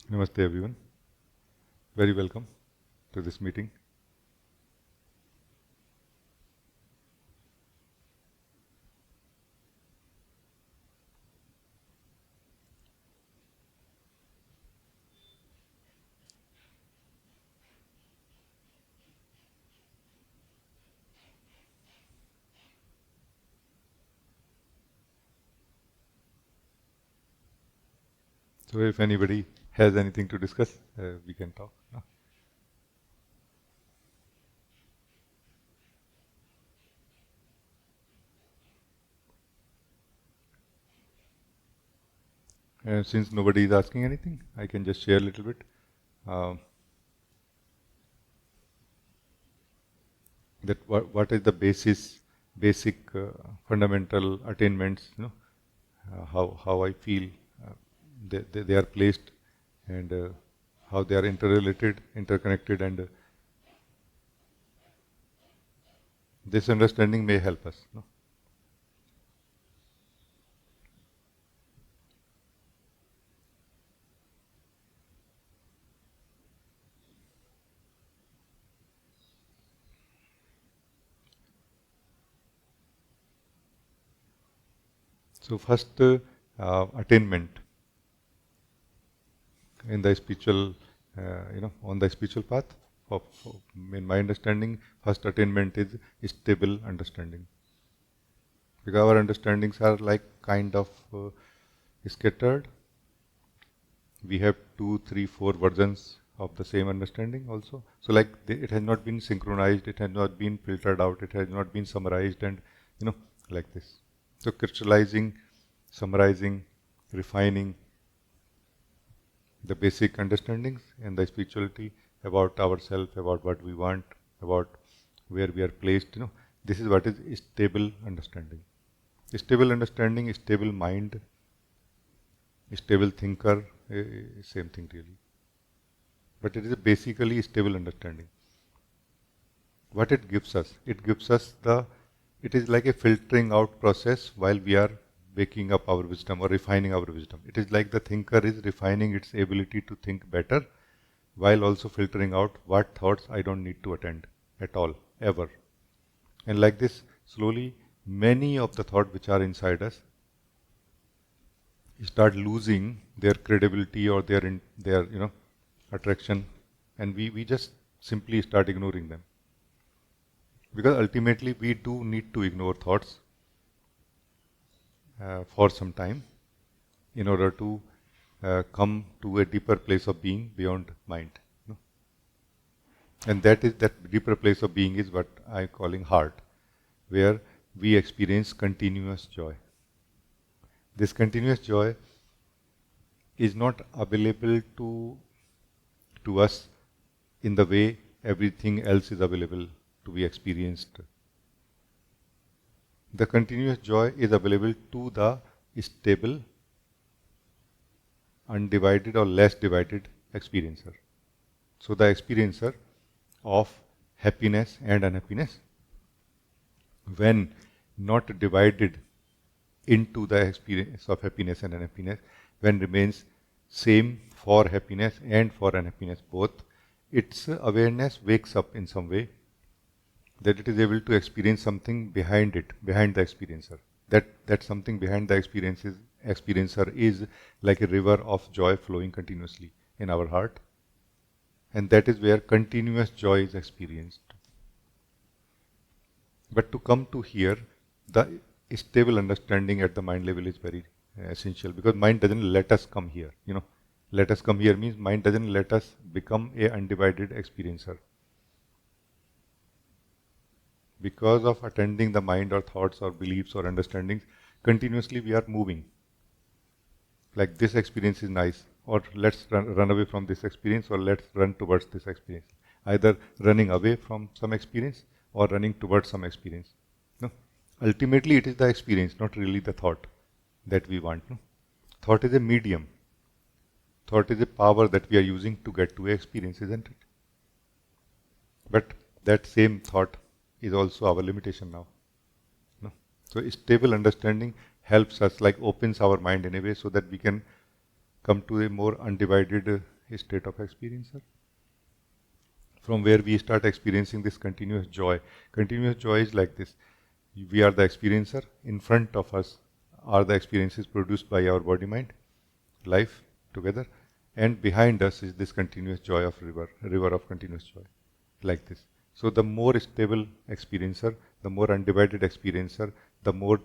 Namaste everyone. Very welcome to this meeting. So if anybody has anything to discuss, we can talk. Since nobody is asking anything, I can just share a little bit. Um, that what is the basic fundamental attainments, how I feel they are placed, and how they are interrelated, interconnected, and this understanding may help us. No? So first, attainment in the spiritual, on the spiritual path. In my understanding, first attainment is stable understanding. Because our understandings are like kind of scattered. We have 2, 3, 4 versions of the same understanding also. So like it has not been synchronized, it has not been filtered out, it has not been summarized, and like this. So crystallizing, summarizing, refining the basic understandings and the spirituality about ourselves, about what we want, about where we are placed. This is what is stable understanding. Stable understanding, stable mind, stable thinker, same thing really. But it is basically stable understanding. What it gives us? It gives us it is like a filtering out process while we are waking up our wisdom or refining our wisdom. It is like the thinker is refining its ability to think better while also filtering out what thoughts I don't need to attend at all, ever. And like this, slowly, many of the thoughts which are inside us start losing their credibility or their attraction, and we just simply start ignoring them. Because ultimately we do need to ignore thoughts for some time in order to come to a deeper place of being beyond mind. And that deeper place of being is what I'm calling heart, where we experience continuous joy. This continuous joy is not available to us in the way everything else is available to be experienced. The continuous joy is available to the stable, undivided or less divided experiencer. So the experiencer of happiness and unhappiness, when not divided into the experience of happiness and unhappiness, when remains same for happiness and for unhappiness both, its awareness wakes up in some way, that it is able to experience something behind it, behind the experiencer. That something behind the experiencer is like a river of joy flowing continuously in our heart, and that is where continuous joy is experienced. But to come to here, the stable understanding at the mind level is very essential, because mind doesn't let us come here. Let us come here means mind doesn't let us become a undivided experiencer. Because of attending the mind or thoughts or beliefs or understandings, continuously we are moving. Like this experience is nice, or let's run away from this experience, or let's run towards this experience. Either running away from some experience or running towards some experience. No? Ultimately it is the experience, not really the thought that we want. No? Thought is a medium. Thought is a power that we are using to get to an experience, isn't it? But that same thought is also our limitation now. No? So stable understanding helps us, like opens our mind in a way so that we can come to a more undivided state of experiencer, from where we start experiencing this continuous joy. Continuous joy is like this. We are the experiencer. In front of us are the experiences produced by our body, mind, life together. And behind us is this continuous joy of river of continuous joy, like this. So the more stable experiencer, the more undivided experiencer, the more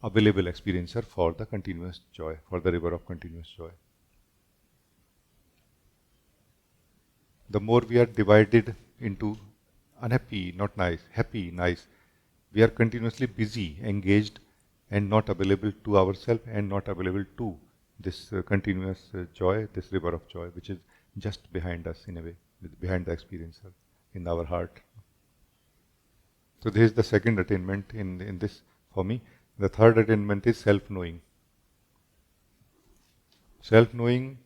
available experiencer for the continuous joy, for the river of continuous joy. The more we are divided into unhappy, not nice, happy, nice, we are continuously busy, engaged, and not available to ourselves and not available to this continuous joy, this river of joy, which is just behind us in a way, behind the experiencer, in our heart. So this is the second attainment in this for me. The third attainment is self-knowing. Self-knowing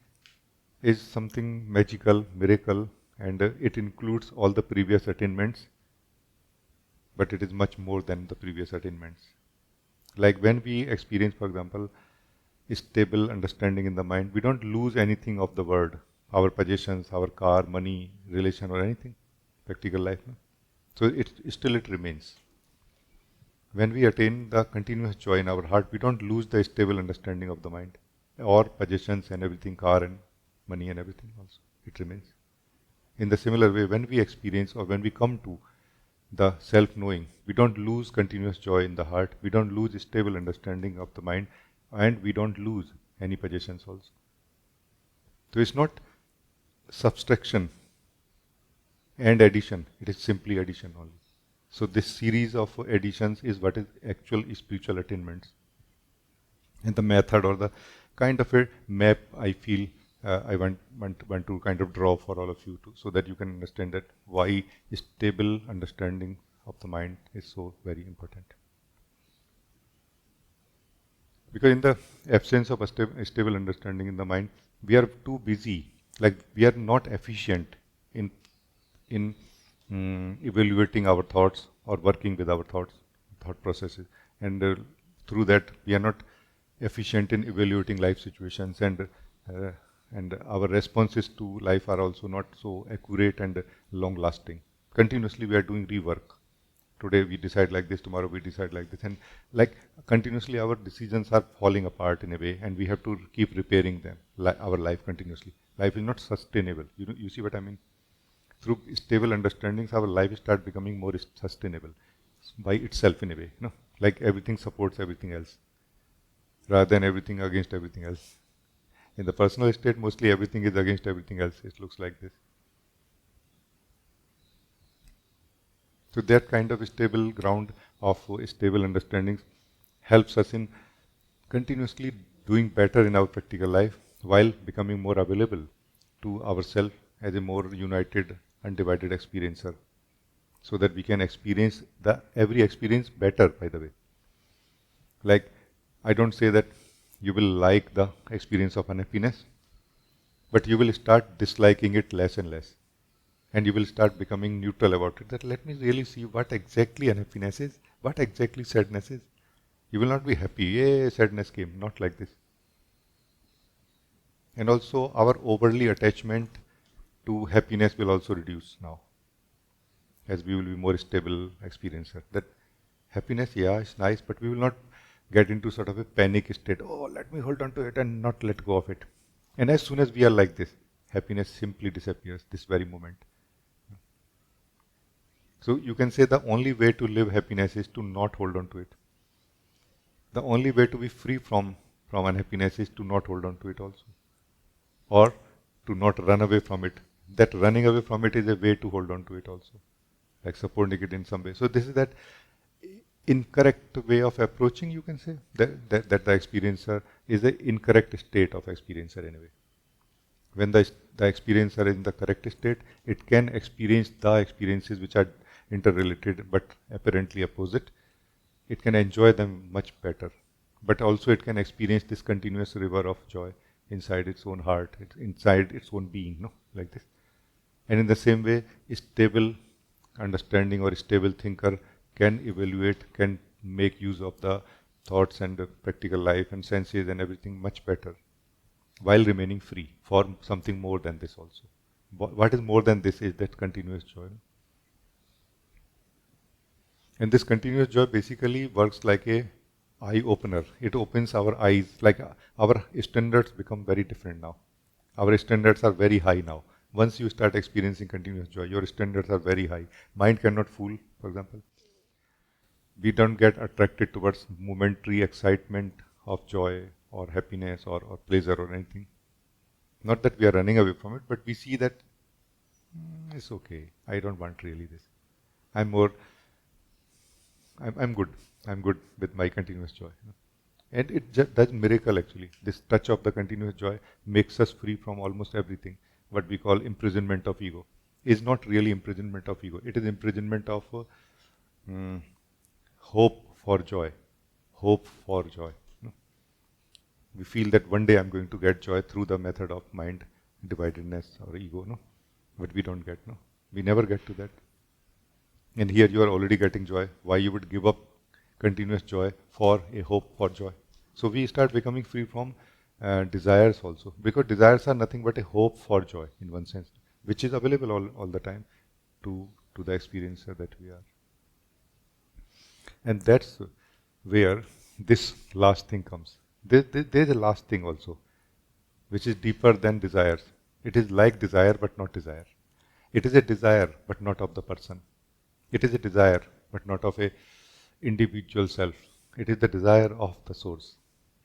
is something magical, miracle, and it includes all the previous attainments, but it is much more than the previous attainments. Like when we experience, for example, stable understanding in the mind, we don't lose anything of the world, our possessions, our car, money, relation, or anything, practical life. No? So it remains. When we attain the continuous joy in our heart, we don't lose the stable understanding of the mind, or possessions and everything, car and money and everything also. It remains. In the similar way, when we experience or when we come to the self-knowing, we don't lose continuous joy in the heart, we don't lose stable understanding of the mind, and we don't lose any possessions also. So it's not subtraction and addition, it is simply addition only. So this series of additions is what is actual spiritual attainments. And the method or the kind of a map I feel I want to kind of draw for all of you too, so that you can understand that why stable understanding of the mind is so very important. Because in the absence of a stable understanding in the mind, we are too busy, like we are not efficient in evaluating our thoughts or working with our thought processes, and through that we are not efficient in evaluating life situations, and our responses to life are also not so accurate and long lasting. Continuously we are doing rework. Today we decide like this, tomorrow we decide like this, and like continuously our decisions are falling apart in a way, and we have to keep repairing them, our life continuously. Life is not sustainable. You see what I mean? Through stable understandings, our life start becoming more sustainable by itself in a way. Like everything supports everything else, rather than everything against everything else. In the personal state, mostly everything is against everything else. It looks like this. So that kind of stable ground of stable understandings helps us in continuously doing better in our practical life, while becoming more available to ourselves as a more united, undivided experiencer, so that we can experience every experience better, by the way. Like, I don't say that you will like the experience of unhappiness, but you will start disliking it less and less. And you will start becoming neutral about it, that let me really see what exactly unhappiness is, what exactly sadness is. You will not be happy, yay, sadness came, not like this. And also our overly attachment to happiness will also reduce now, as we will be more stable experiencer. That happiness, yeah, is nice, but we will not get into sort of a panic state, oh, let me hold on to it and not let go of it. And as soon as we are like this, happiness simply disappears this very moment. So you can say the only way to live happiness is to not hold on to it. The only way to be free from unhappiness is to not hold on to it also, or to not run away from it. That running away from it is a way to hold on to it also, like supporting it in some way. So this is that incorrect way of approaching, you can say, that the experiencer is the incorrect state of experiencer anyway. When the experiencer is in the correct state, it can experience the experiences which are interrelated but apparently opposite. It can enjoy them much better, but also it can experience this continuous river of joy inside its own heart, inside its own being, like this. And in the same way, a stable understanding or a stable thinker can evaluate, can make use of the thoughts and the practical life and senses and everything much better. while remaining free for something more than this also. What is more than this is that continuous joy. And this continuous joy basically works like a eye opener. It opens our eyes, like our standards become very different now. Our standards are very high now. Once you start experiencing continuous joy, your standards are very high. Mind cannot fool, for example. We don't get attracted towards momentary excitement of joy or happiness or pleasure or anything. Not that we are running away from it, but we see that it's okay. I don't want really this. I'm more, I'm good. I'm good with my continuous joy. And it just does miracle actually. This touch of the continuous joy makes us free from almost everything. What we call imprisonment of ego is not really imprisonment of ego. It is imprisonment of mm, hope for joy. Hope for joy. We feel that one day I'm going to get joy through the method of mind dividedness or ego, no? But we don't get, no? We never get to that. And here you are already getting joy. Why you would give up continuous joy for a hope for joy? So we start becoming free from desires also. Because desires are nothing but a hope for joy in one sense, which is available all the time to the experiencer that we are. And that's where this last thing comes. There's a last thing also, which is deeper than desires. It is like desire but not desire. It is a desire but not of the person. It is a desire but not of a individual self. It is the desire of the source.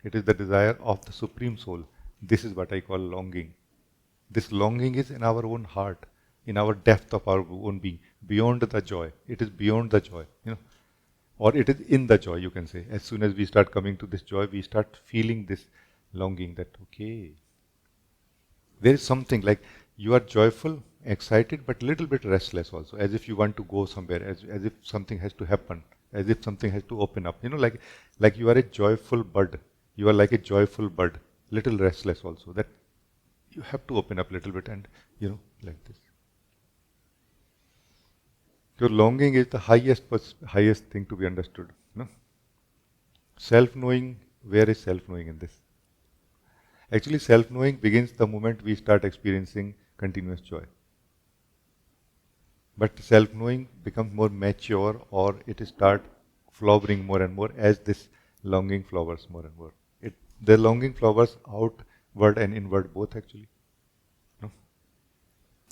It is the desire of the supreme soul. This is what I call longing. This longing is in our own heart, in our depth of our own being, beyond the joy. It is beyond the joy, or it is in the joy, you can say. As soon as we start coming to this joy, we start feeling this longing that, okay, there is something like you are joyful, excited, but little bit restless also, as if you want to go somewhere, as if something has to happen, as if something has to open up. Like you are a joyful bud. You are like a joyful bud, little restless also, that you have to open up a little bit and, like this. Your longing is the highest thing to be understood. No? Self-knowing, where is self-knowing in this? Actually, self-knowing begins the moment we start experiencing continuous joy. But self-knowing becomes more mature, or it starts flowering more and more as this longing flowers more and more. The longing flowers outward and inward both actually. No?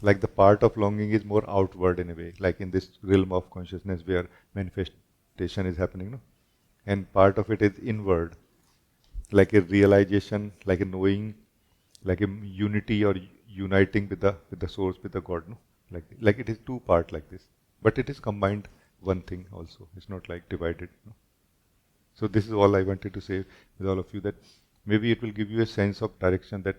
Like the part of longing is more outward in a way, like in this realm of consciousness where manifestation is happening. No? And part of it is inward, like a realization, like a knowing, like a unity or uniting with the source, with the God. No? Like it is two part like this, but it is combined one thing also. It's not like divided. No? So this is all I wanted to say with all of you, that maybe it will give you a sense of direction, that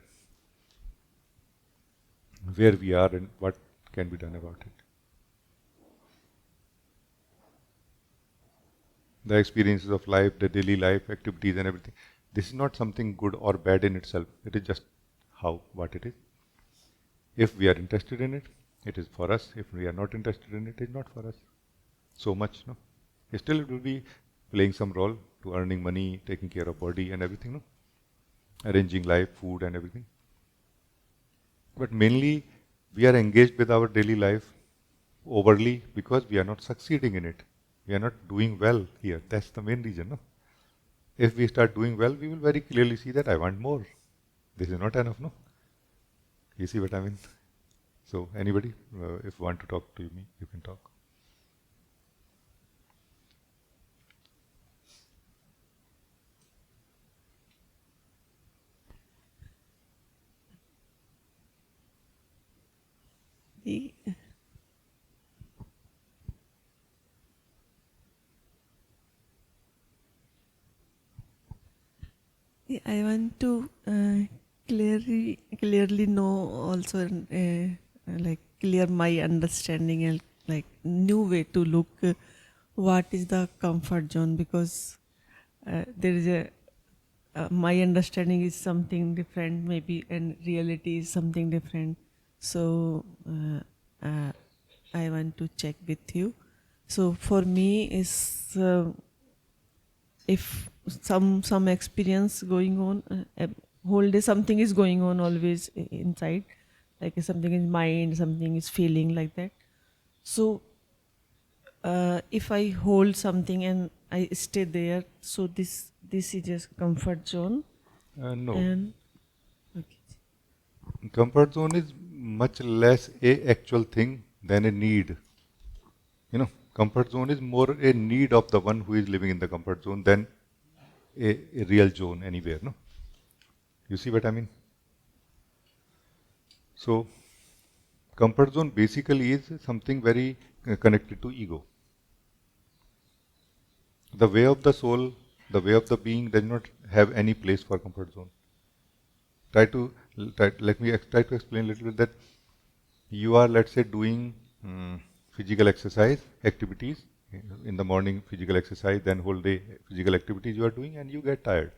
where we are and what can be done about it. The experiences of life, the daily life, activities and everything. This is not something good or bad in itself. It is just what it is. If we are interested in it, it is for us. If we are not interested in it, it is not for us. So much, no? Still it will be playing some role to earning money, taking care of body and everything, no? Arranging life, food and everything. But mainly we are engaged with our daily life overly because we are not succeeding in it. We are not doing well here. That's the main reason, no? If we start doing well, we will very clearly see that I want more. This is not enough, no? You see what I mean? So anybody, if you want to talk to me, you can talk. I want to clearly know also, like clear my understanding and like new way to look what is the comfort zone, because there is my understanding is something different maybe, and reality is something different. So I want to check with you. So for me is if some experience going on, whole day something is going on always inside, like something in mind, something is feeling like that. So if I hold something and I stay there, so this is just comfort zone. No. And okay. Comfort zone is much less a actual thing than a need. Comfort zone is more a need of the one who is living in the comfort zone than a real zone anywhere. No, you see what I mean? So, comfort zone basically is something very connected to ego. The way of the soul, the way of the being does not have any place for comfort zone. Try to let me try to explain a little bit that you are, let's say, doing physical exercise activities in the morning, physical exercise, then whole day physical activities you are doing, and you get tired.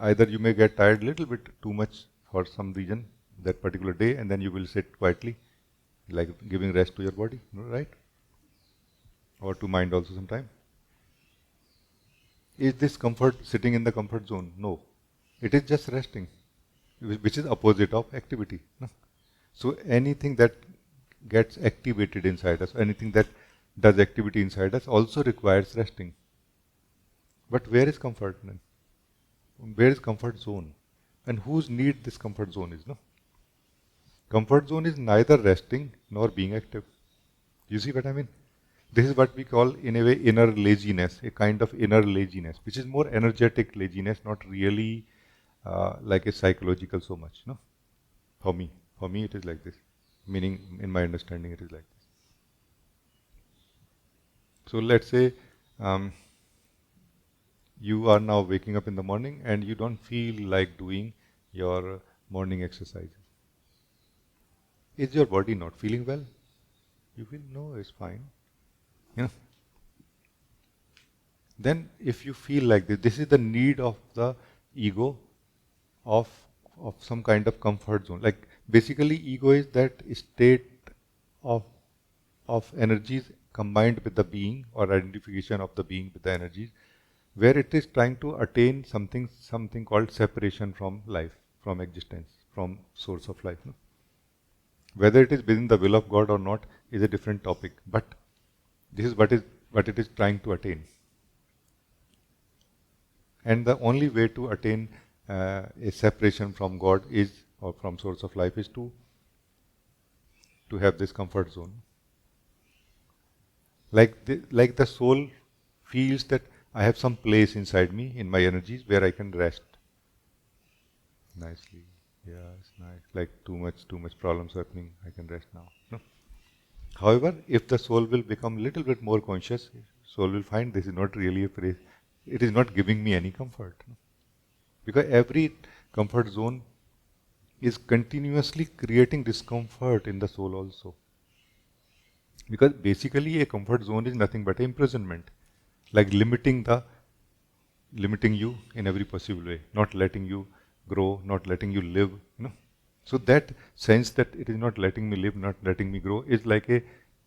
Either you may get tired a little bit too much for some reason that particular day, and then you will sit quietly, like giving rest to your body, right? Or to mind also sometime. Is this comfort sitting in the comfort zone? No. It is just resting, which is opposite of activity. No? So anything that gets activated inside us, anything that does activity inside us also requires resting. But where is comfort then? Where is comfort zone? And whose need this comfort zone is? No? Comfort zone is neither resting nor being active. You see what I mean? This is what we call, in a way, inner laziness, a kind of inner laziness, which is more energetic laziness, not really like a psychological so much. No, for me, it is like this. Meaning, in my understanding, it is like this. So let's say you are now waking up in the morning and you don't feel like doing your morning exercises. Is your body not feeling well? You feel no, it's fine. You know. Then if you feel like this is the need of the ego of some kind of comfort zone. Like basically ego is that state of energies combined with the being, or identification of the being with the energies, where it is trying to attain something called separation from life, from existence, from source of life. No? Whether it is within the will of God or not is a different topic, but this is what it is trying to attain. And the only way to attain a separation from God is, or from source of life, is to have this comfort zone. Like the soul feels that I have some place inside me, in my energies, where I can rest nicely. Yeah, it's nice. Like too much problems happening, I can rest now. No? However, if the soul will become a little bit more conscious, soul will find this is not really a place. It is not giving me any comfort. No? Because every comfort zone is continuously creating discomfort in the soul also. Because basically a comfort zone is nothing but imprisonment, like limiting you in every possible way, not letting you grow, not letting you live. So that sense that it is not letting me live, not letting me grow, is like a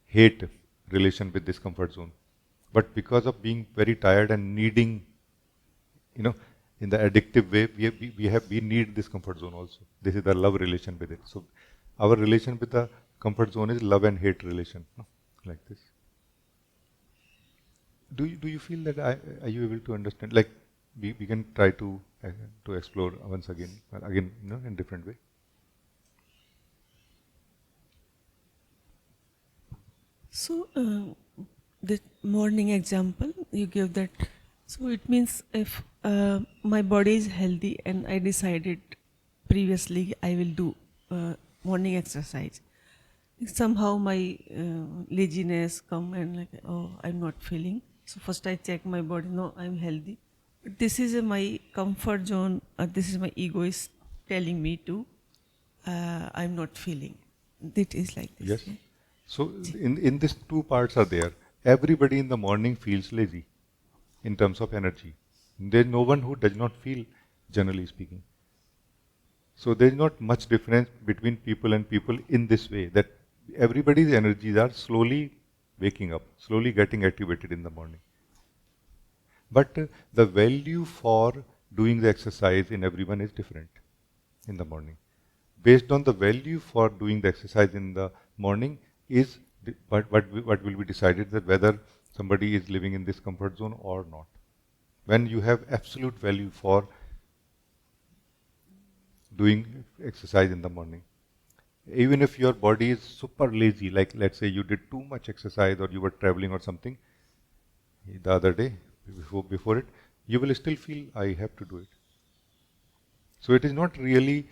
hate relation with this comfort zone. But because of being very tired and needing, in the addictive way, we need this comfort zone also. This is the love relation with it. So our relation with the comfort zone is love and hate relation, like this. Do you feel that are you able to understand? Like we can try to explore once again, in different way. So the morning example you give that, so it means if my body is healthy and I decided previously I will do morning exercise, somehow my laziness come and like, oh, I'm not feeling. So first I check my body, no, I'm healthy. But this is my comfort zone. This is my ego is telling me to, I'm not feeling. It is like this. Yes. Yeah? So in this two parts are there. Everybody in the morning feels lazy in terms of energy. There is no one who does not feel, generally speaking. So there is not much difference between people and people in this way, that everybody's energies are slowly waking up, slowly getting activated in the morning. But the value for doing the exercise in everyone is different. in the morning. Based on the value for doing the exercise in the morning is what will be decided that whether somebody is living in this comfort zone or not. When you have absolute value for doing exercise in the morning, even if your body is super lazy, like let's say you did too much exercise or you were traveling or something the other day before it, you will still feel I have to do it. So it is not really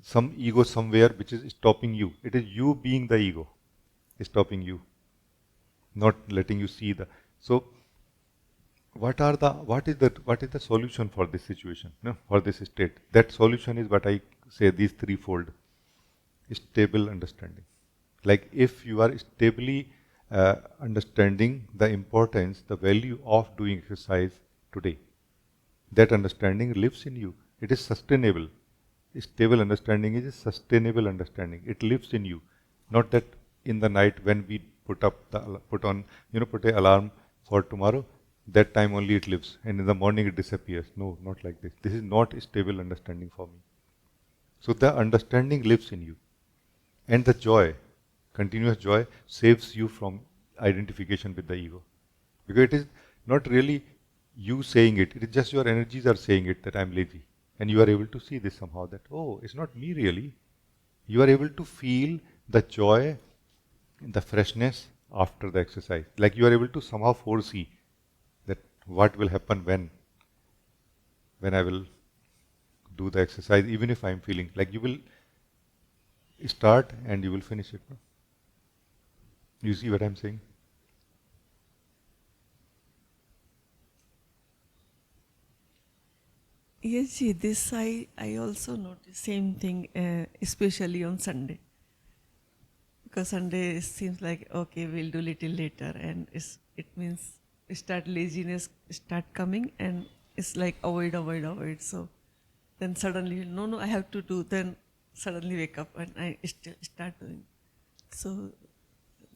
some ego somewhere which is stopping you. It is you being the ego stopping you, not letting you see the. So what is the solution for this situation? No, for this state. That solution is what I say, these threefold: stable understanding. Like if you are stably understanding the importance, the value of doing exercise today, that understanding lives in you. It is sustainable. Stable understanding is a sustainable understanding. It lives in you. Not that in the night when we put on, put a alarm for tomorrow, that time only it lives, and in the morning it disappears. No, not like this. This is not a stable understanding for me. So the understanding lives in you. And the joy, continuous joy, saves you from identification with the ego. Because it is not really you saying it, it is just your energies are saying it that I'm lazy. And you are able to see this somehow that, oh, it's not me really. You are able to feel the joy, the freshness after the exercise. Like you are able to somehow foresee that what will happen when I will do the exercise, even if I'm feeling like you will start and you will finish it. No? You see what I'm saying? Yes, Ji, this I also notice same thing, especially on Sunday. Because Sunday seems like, okay, we'll do little later, and it means start laziness start coming, and it's like avoid, avoid, avoid. So then suddenly, no, I have to do. Then suddenly wake up and I still start doing. So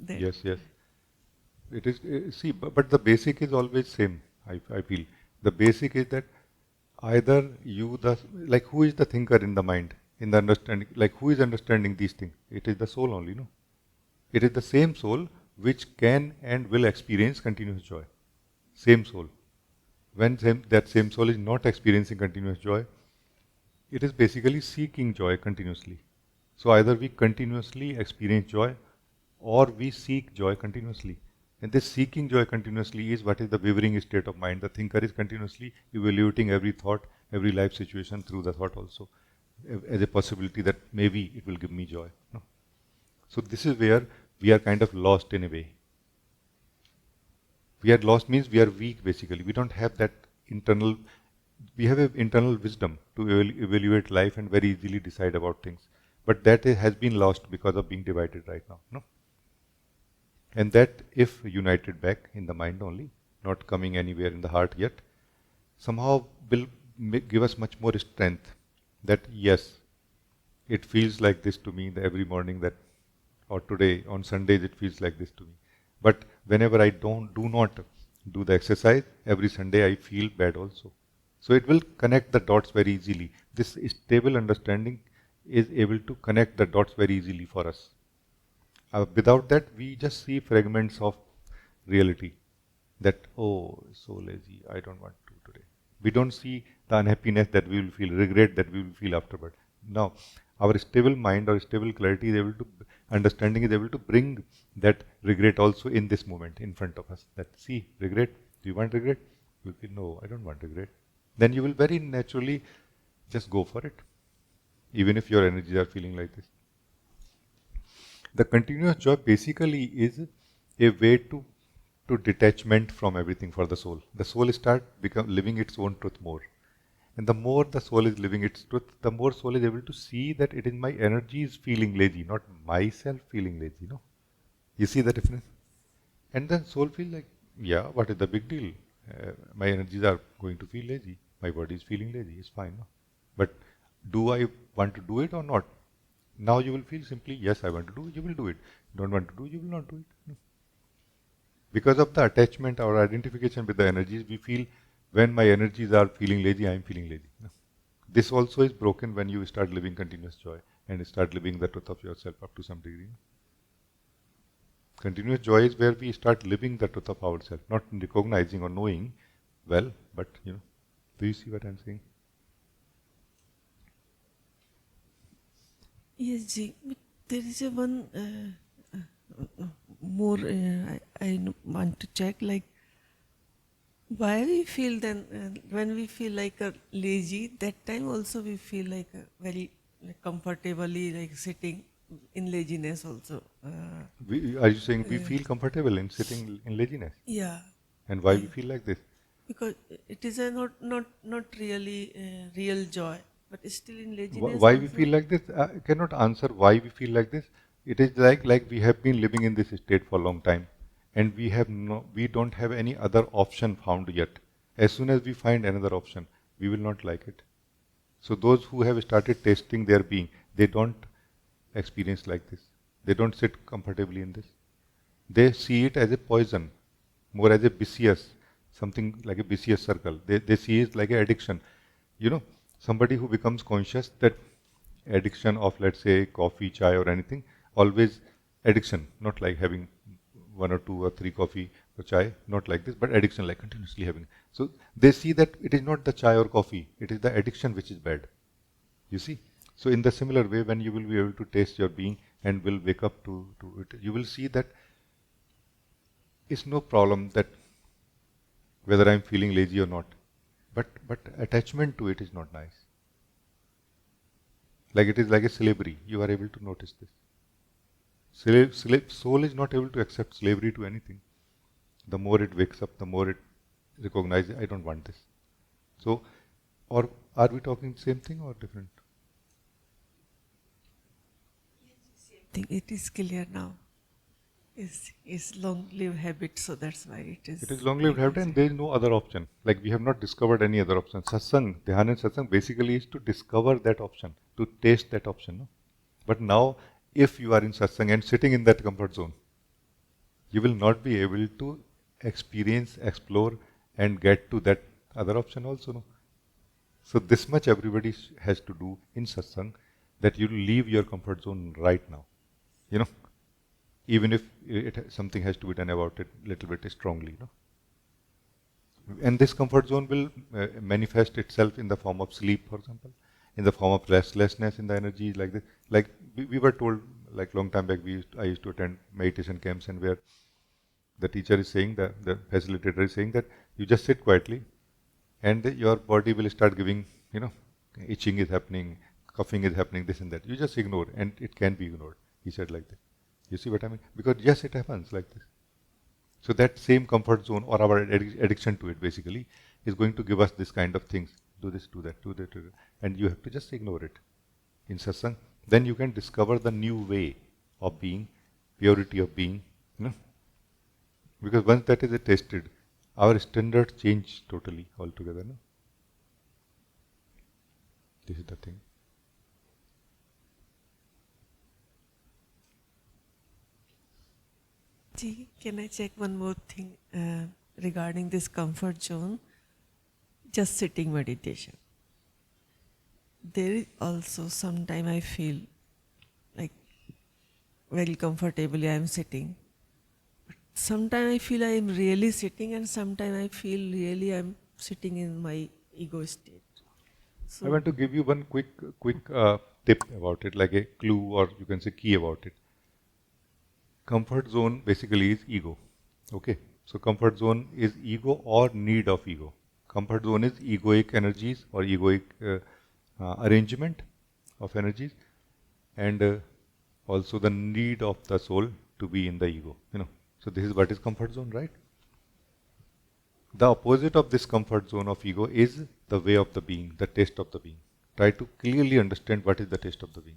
that. Yes, yes. It is, see, but the basic is always same, I feel. The basic is that either you, like who is the thinker in the mind, in the understanding, like who is understanding these things? It is the soul only, no? It is the same soul which can and will experience continuous joy. Same soul. When that same soul is not experiencing continuous joy, it is basically seeking joy continuously. So either we continuously experience joy or we seek joy continuously. And this seeking joy continuously is what is the wavering state of mind. The thinker is continuously evaluating every thought, every life situation through the thought also, as a possibility that maybe it will give me joy. No? So this is where we are kind of lost in a way. We are lost means we are weak basically. We don't have that internal, we have an internal wisdom to evaluate life and very easily decide about things. But that has been lost because of being divided right now. No? And that, if united back in the mind only, not coming anywhere in the heart yet, somehow will give us much more strength that yes, it feels like this to me every morning that, or today, on Sundays, it feels like this to me. But whenever I do not do the exercise, every Sunday I feel bad also. So it will connect the dots very easily. This stable understanding is able to connect the dots very easily for us. Without that, we just see fragments of reality. That, oh, so lazy, I don't want to today. We don't see the unhappiness that we will feel, regret that we will feel afterward. Now, our stable mind or stable clarity is able to, understanding is able to bring that regret also in this moment in front of us. That, see, regret, do you want regret? You will feel, no, I don't want regret. Then you will very naturally just go for it, even if your energies are feeling like this. The continuous joy basically is a way to detachment from everything for the soul. The soul start living its own truth more. And the more the soul is living its truth, the more soul is able to see that it is my energies feeling lazy, not myself feeling lazy. No, you see the difference? And then soul feels like, yeah, what is the big deal? My energies are going to feel lazy. My body is feeling lazy. It's fine. No? But do I want to do it or not? Now you will feel simply, yes, I want to do it. You will do it. Don't want to do, you will not do it. No. Because of the attachment or identification with the energies, we feel when my energies are feeling lazy, I am feeling lazy. No. This also is broken when you start living continuous joy and start living the truth of yourself up to some degree. Continuous joy is where we start living the truth of ourselves, not recognizing or knowing well, but do you see what I'm saying? Yes, Ji. But there is a one more I want to check, like why we feel then when we feel like a lazy, that time also we feel like very like comfortably like sitting in laziness also. Are you saying we Uh, feel comfortable in sitting in laziness? yeah, And why we yeah. feel like this? Because it is a not really real joy, but still in laziness Why we feel also. like this? I cannot answer why we feel like this. It is like we have been living in this state for a long time, and we don't have any other option found yet. As soon as we find another option, we will not like it. So those who have started tasting their being, they don't experience like this. They don't sit comfortably in this. They see it as a poison, more as a vicious, something like a vicious circle. They see it like an addiction. You know, somebody who becomes conscious that addiction of, let's say, coffee, chai, or anything, always addiction, not like having one or two or three coffee or chai, not like this, but addiction, like continuously having. So they see that it is not the chai or coffee, it is the addiction which is bad. You see? So in the similar way, when you will be able to taste your being and will wake up to it, you will see that it's no problem that whether I'm feeling lazy or not. But attachment to it is not nice. Like it is like a slavery. You are able to notice this. Soul is not able to accept slavery to anything. The more it wakes up, the more it recognizes, I don't want this. So, or are we talking same thing or different? I think it is clear now. Is long-lived habit, so that's why it It is is long-lived like habit this. and there is no other option. Like we have not discovered any other option. Satsang, Dhyan and Satsang basically is to discover that option, to taste that option. No? But now, if you are in Satsang and sitting in that comfort zone, you will not be able to experience, explore, and get to that other option also. No? So this much everybody has to do in Satsang, that you leave your comfort zone right now. You know, even if something has to be done about it a little bit strongly. No? And this comfort zone will manifest itself in the form of sleep, for example, in the form of restlessness in the energy, like this. Like we were told, like long time back, I used to attend meditation camps, and where the teacher is saying, the facilitator is saying that you just sit quietly, and your body will start giving, itching is happening, coughing is happening, this and that. You just ignore, and it can be ignored. He said like that. You see what I mean? Because yes, it happens like this. So that same comfort zone or our addiction to it basically is going to give us this kind of things. Do this, do that, do that, do that. And you have to just ignore it. In satsang, then you can discover the new way of being, purity of being. Because once that is tasted, our standards change totally altogether. No? This is the thing. Gee, can I check one more thing regarding this comfort zone? Just sitting meditation. There is also sometime I feel like very comfortably I am sitting. Sometimes I feel I am really sitting, and sometimes I feel really I am sitting in my ego state. I So want to give you one quick tip about it, like a clue or you can say key about it. Comfort zone basically is ego. Okay, so comfort zone is ego or need of ego. Comfort zone is egoic energies or egoic arrangement of energies, and also the need of the soul to be in the ego. So this is what is comfort zone, right? The opposite of this comfort zone of ego is the way of the being, the taste of the being. Try to clearly understand what is the taste of the being.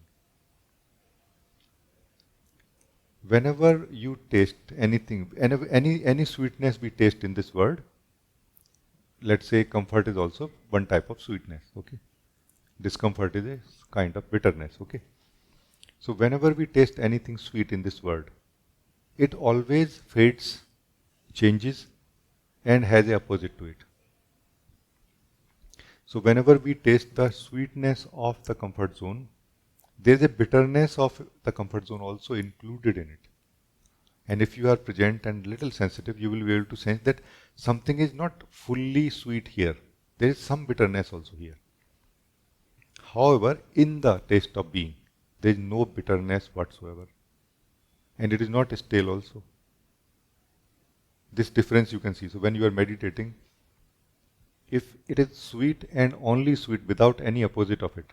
Whenever you taste anything, any sweetness we taste in this world, let's say comfort is also one type of sweetness. Okay, discomfort is a kind of bitterness. Okay, so whenever we taste anything sweet in this world, it always fades, changes, and has a opposite to it. So whenever we taste the sweetness of the comfort zone, there is a bitterness of the comfort zone also included in it. And if you are present and little sensitive, you will be able to sense that something is not fully sweet here. There is some bitterness also here. However, in the taste of being, there is no bitterness whatsoever. And it is not stale also. This difference you can see. So when you are meditating, if it is sweet and only sweet without any opposite of it,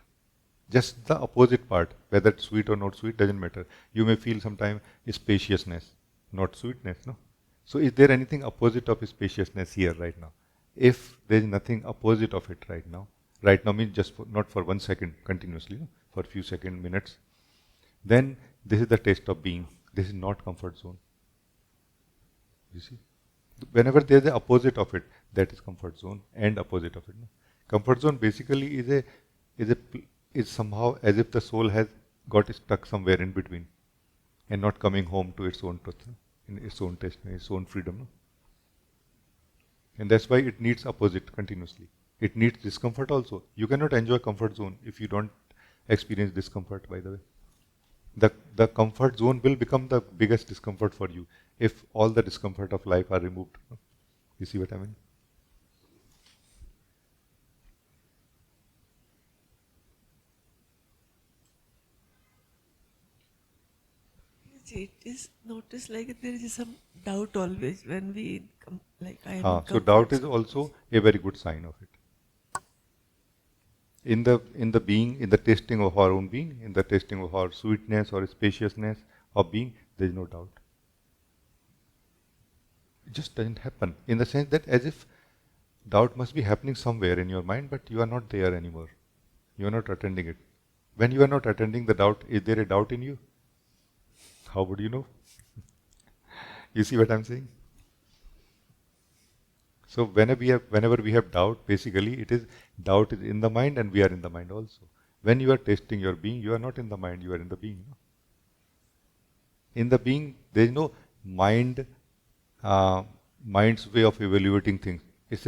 just the opposite part, whether it's sweet or not sweet, doesn't matter. You may feel sometimes spaciousness, not sweetness, no? So is there anything opposite of spaciousness here right now? If there is nothing opposite of it right now means just for, not for 1 second continuously, no? For a few seconds, minutes, then this is the taste of being. This is not comfort zone. You see? Whenever there is the opposite of it, that is comfort zone and opposite of it. No? Comfort zone basically is somehow as if the soul has got stuck somewhere in between and not coming home to its own truth, no? In its own taste, in its own freedom. No? And that's why it needs opposite continuously. It needs discomfort also. You cannot enjoy comfort zone if you don't experience discomfort, by the way. The comfort zone will become the biggest discomfort for you if all the discomfort of life are removed. No? You see what I mean? It is noticed like there is some doubt always when we like I am in So comfort doubt is zone. also a very good sign of it. In the being, in the tasting of our own being, in the tasting of our sweetness or spaciousness of being, there is no doubt. It just doesn't happen. In the sense that as if doubt must be happening somewhere in your mind, but you are not there anymore. You are not attending it. When you are not attending the doubt, is there a doubt in you? How would you know? You see what I'm saying? So whenever we have doubt, basically it is doubt is in the mind and we are in the mind also. When you are tasting your being, you are not in the mind, you are in the being. No? In the being, there is no mind, mind's way of evaluating things. It's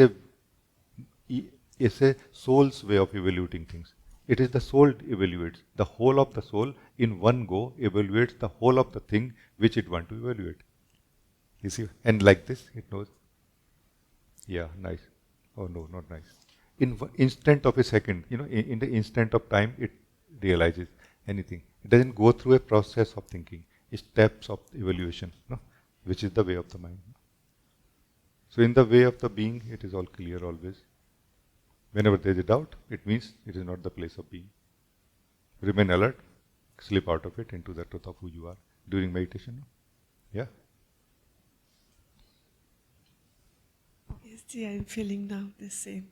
a soul's way of evaluating things. It is the soul evaluates. The whole of the soul in one go evaluates the whole of the thing which it wants to evaluate. You see? And like this, it knows. Yeah, nice. Oh no, not nice. In instant of a second, in the instant of time, it realizes anything. It doesn't go through a process of thinking, steps of evaluation, no? Which is the way of the mind. So in the way of the being, it is all clear always. Whenever there is a doubt, it means it is not the place of being. Remain alert, slip out of it into the truth of who you are during meditation. Yeah? Yes, see, I am feeling now the same.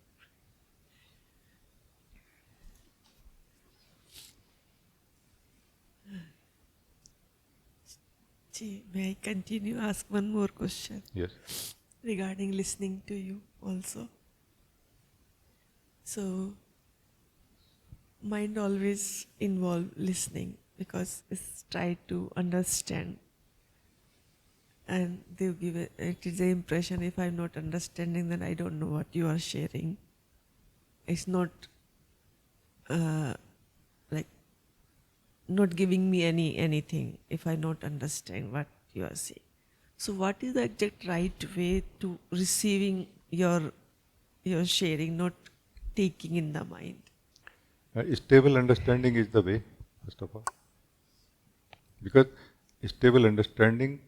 Gee, may I continue? Ask one more question Yes. regarding listening to you also. So, mind always involve listening because it's try to understand, and they give it is the impression if I'm not understanding, then I don't know what you are sharing. It's not like not giving me anything if I not understand what you are saying. So, what is the exact right way to receiving your sharing, not taking in the mind? Stable understanding is the way, first of all. Because stable understanding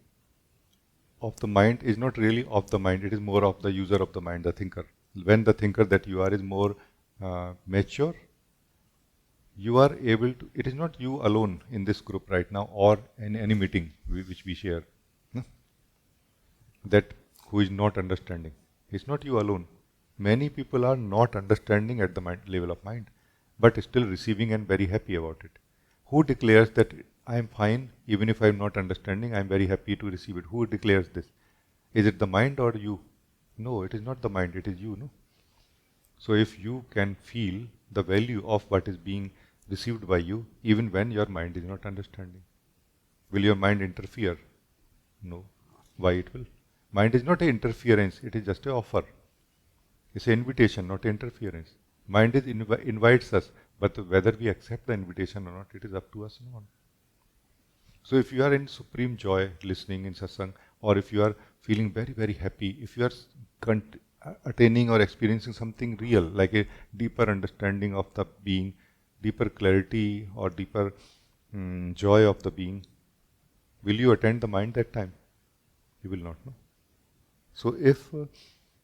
of the mind is not really of the mind, it is more of the user of the mind, the thinker. When the thinker that you are is more mature, you are able to, it is not you alone in this group right now or in any meeting which we share, no? That who is not understanding. It's not you alone. Many people are not understanding at the level of mind, but still receiving and very happy about it. Who declares that I am fine even if I am not understanding, I am very happy to receive it? Who declares this? Is it the mind or you? No, it is not the mind, it is you, no? So if you can feel the value of what is being received by you, even when your mind is not understanding, will your mind interfere? No. Why it will? Mind is not an interference, it is just an offer. It's an invitation, not an interference. Mind is invites us, but whether we accept the invitation or not, it is up to us. No? So if you are in supreme joy listening in satsang, or if you are feeling very, very happy, if you are attaining or experiencing something real, like a deeper understanding of the being, deeper clarity or deeper joy of the being, will you attend the mind that time? You will not, no? So if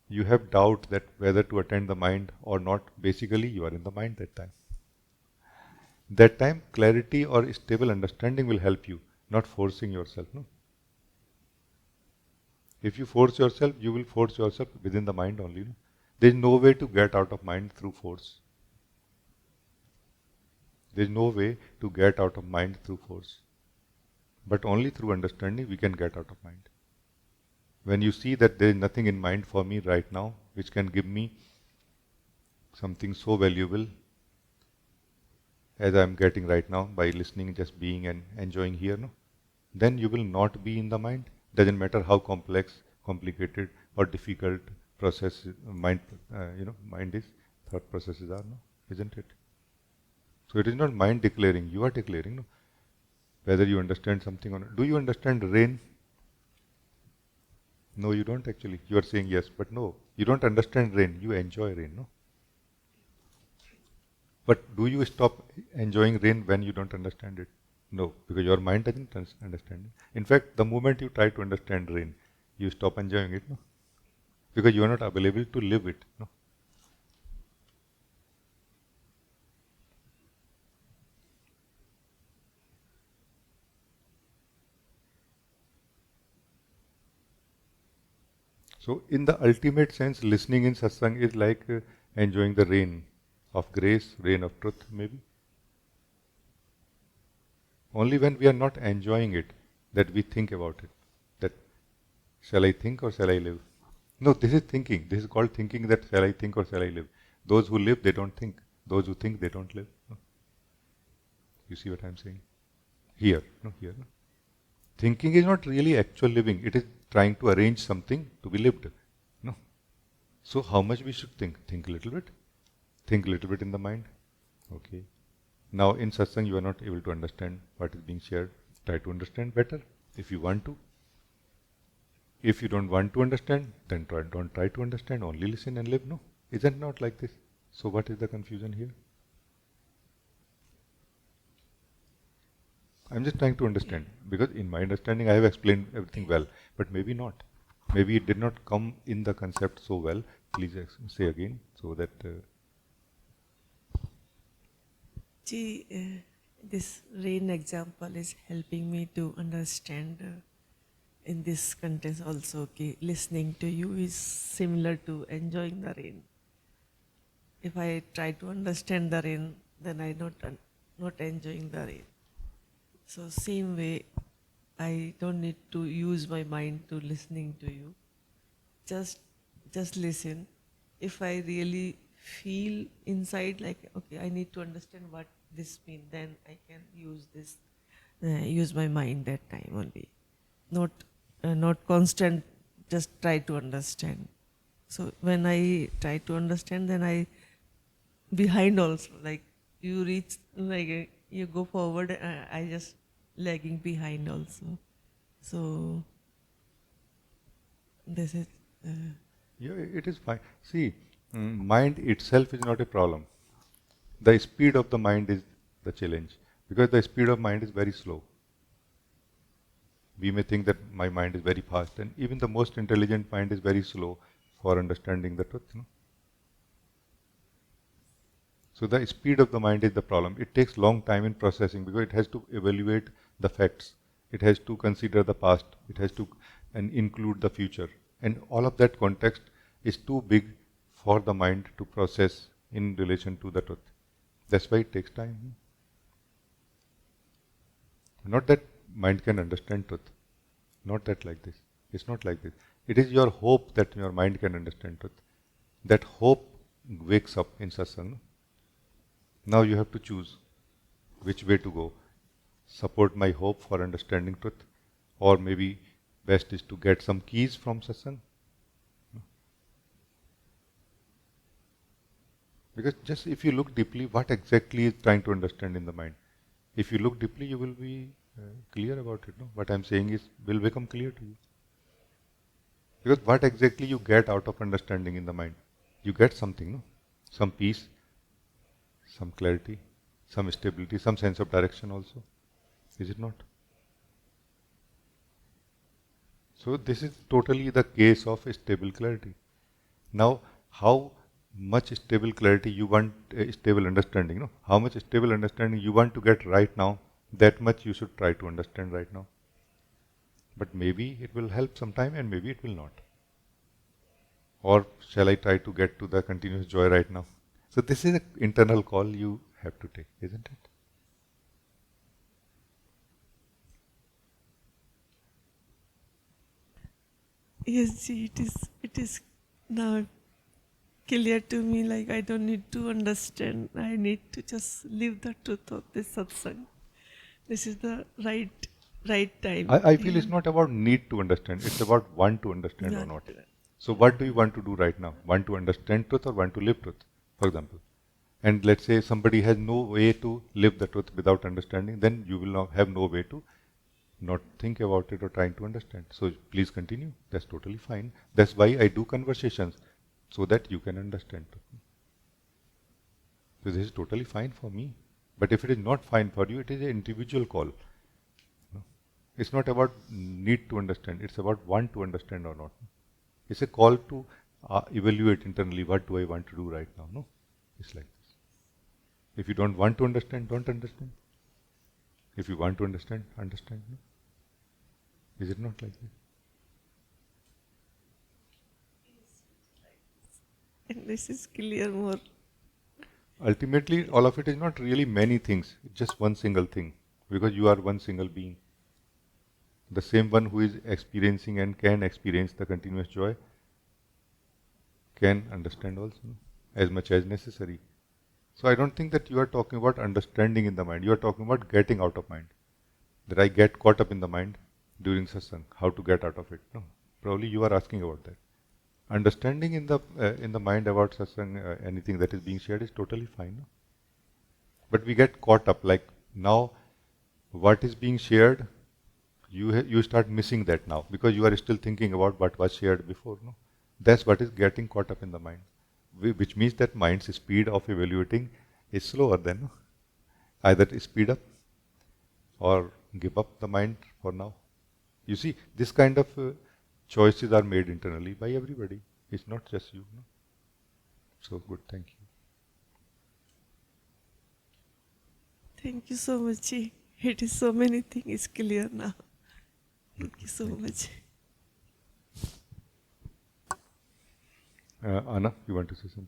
you have doubt that whether to attend the mind or not, basically you are in the mind that time. That time, clarity or stable understanding will help you, not forcing yourself, no? If you force yourself, you will force yourself within the mind only, no? There is no way to get out of mind through force. There is no way to get out of mind through force. But only through understanding we can get out of mind. When you see that there is nothing in mind for me right now which can give me something so valuable as I am getting right now by listening, just being and enjoying here, no? Then you will not be in the mind. Doesn't matter how complex, complicated or difficult process mind, mind is, thought processes are, no? Isn't it? So it is not mind declaring, you are declaring, no? Whether you understand something or not. Do you understand rain? No, you don't actually. You are saying yes, but no. You don't understand rain. You enjoy rain, no? But do you stop enjoying rain when you don't understand it? No, because your mind doesn't understand it. In fact, the moment you try to understand rain, you stop enjoying it, no? Because you are not available to live it, no? So, in the ultimate sense, listening in satsang is like enjoying the rain of grace, rain of truth, maybe. Only when we are not enjoying it that we think about it. That shall I think or shall I live? No, this is thinking. This is called thinking, that shall I think or shall I live? Those who live, they don't think. Those who think, they don't live. No. You see what I am saying? Here, no, here. No. Thinking is not really actual living. It is trying to arrange something to be lived. No. So how much we should think? Think a little bit. Think a little bit in the mind. Okay. Now in satsang you are not able to understand what is being shared. Try to understand better if you want to. If you don't want to understand, then don't try to understand. Only listen and live. No. Isn't not like this? So what is the confusion here? I'm just trying to understand, because in my understanding I have explained everything well, but maybe not. Maybe it did not come in the concept so well. Please say again so that. Gee, this rain example is helping me to understand in this context also. Okay, listening to you is similar to enjoying the rain. If I try to understand the rain, then I not enjoying the rain. So same way, I don't need to use my mind to listening to you. Just listen. If I really feel inside like, okay, I need to understand what this means, then I can use this, use my mind that time only. Not constant, just try to understand. So when I try to understand, then I behind also, like you reach, like you go forward, I just lagging behind also. So this is Yeah, it is fine. See, mind itself is not a problem. The speed of the mind is the challenge, because the speed of mind is very slow. We may think that my mind is very fast, and even the most intelligent mind is very slow for understanding the truth. No? So the speed of the mind is the problem. It takes long time in processing, because it has to evaluate the facts. It has to consider the past. It has to include the future. And all of that context is too big for the mind to process in relation to the truth. That's why it takes time. Not that mind can understand truth. Not that like this. It's not like this. It is your hope that your mind can understand truth. That hope wakes up in satsang. Now you have to choose which way to go. Support my hope for understanding truth, or maybe best is to get some keys from satsang. Because just if you look deeply, what exactly is trying to understand in the mind? If you look deeply, you will be clear about it. No? What I'm saying is will become clear to you. Because what exactly you get out of understanding in the mind? You get something, no? Some peace, some clarity, some stability, some sense of direction also. Is it not? So this is totally the case of stable clarity. Now, how much stable clarity you want, stable understanding, no? How much stable understanding you want to get right now, that much you should try to understand right now. But maybe it will help sometime and maybe it will not. Or shall I try to get to the continuous joy right now? So this is an internal call you have to take, isn't it? Yes, Ji, it is now clear to me, like I don't need to understand. I need to just live the truth of this satsang. This is the right time. I feel it's not about need to understand, it's about want to understand or Not, not. So what do you want to do right now? Want to understand truth or want to live truth, for example? And let's say somebody has no way to live the truth without understanding, then you will not have no way to not think about it or trying to understand. So please continue. That's totally fine. That's why I do conversations, so that you can understand. So this is totally fine for me. But if it is not fine for you, it is an individual call. No? It's not about need to understand. It's about want to understand or not. It's a call to evaluate internally, what do I want to do right now. No, it's like this. If you don't want to understand, don't understand. If you want to understand, understand. No? Is it not like that? and this is clear more. Ultimately, all of it is not really many things. It's just one single thing. Because you are one single being. The same one who is experiencing and can experience the continuous joy can understand also, no? As much as necessary. So I don't think that you are talking about understanding in the mind. You are talking about getting out of mind. That I get caught up in the mind during satsang. How to get out of it? No. Probably you are asking about that. Understanding in the mind about satsang, anything that is being shared is totally fine. No? But we get caught up. Like now, what is being shared, you start missing that now because you are still thinking about what was shared before. No, that's what is getting caught up in the mind, which means that mind's speed of evaluating is slower than, no? Either speed up or give up the mind for now. You see, this kind of choices are made internally by everybody. It's not just you. No? So good, thank you. Thank you so much, Ji. It is so many things clear now. Thank you so much. Anna, you want to say something?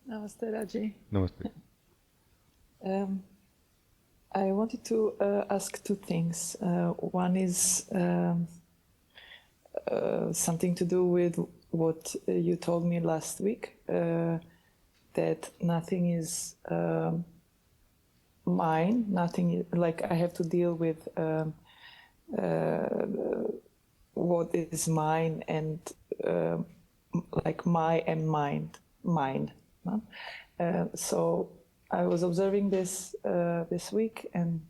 Namaste, Rajee. Namaste. I wanted to ask two things. One is something to do with what you told me last week, that nothing is mine, nothing, like I have to deal with what is mine and like my and mind. No? So I was observing this this week, and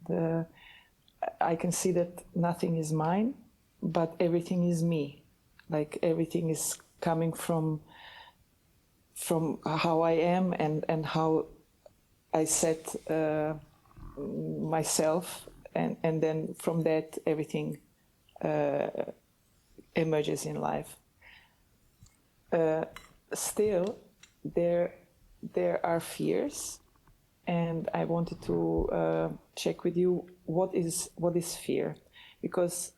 I can see that nothing is mine, but everything is me. Like everything is coming from how I am and how I set myself, and then from that everything emerges in life. Still, there are fears, and I wanted to check with you what is fear, because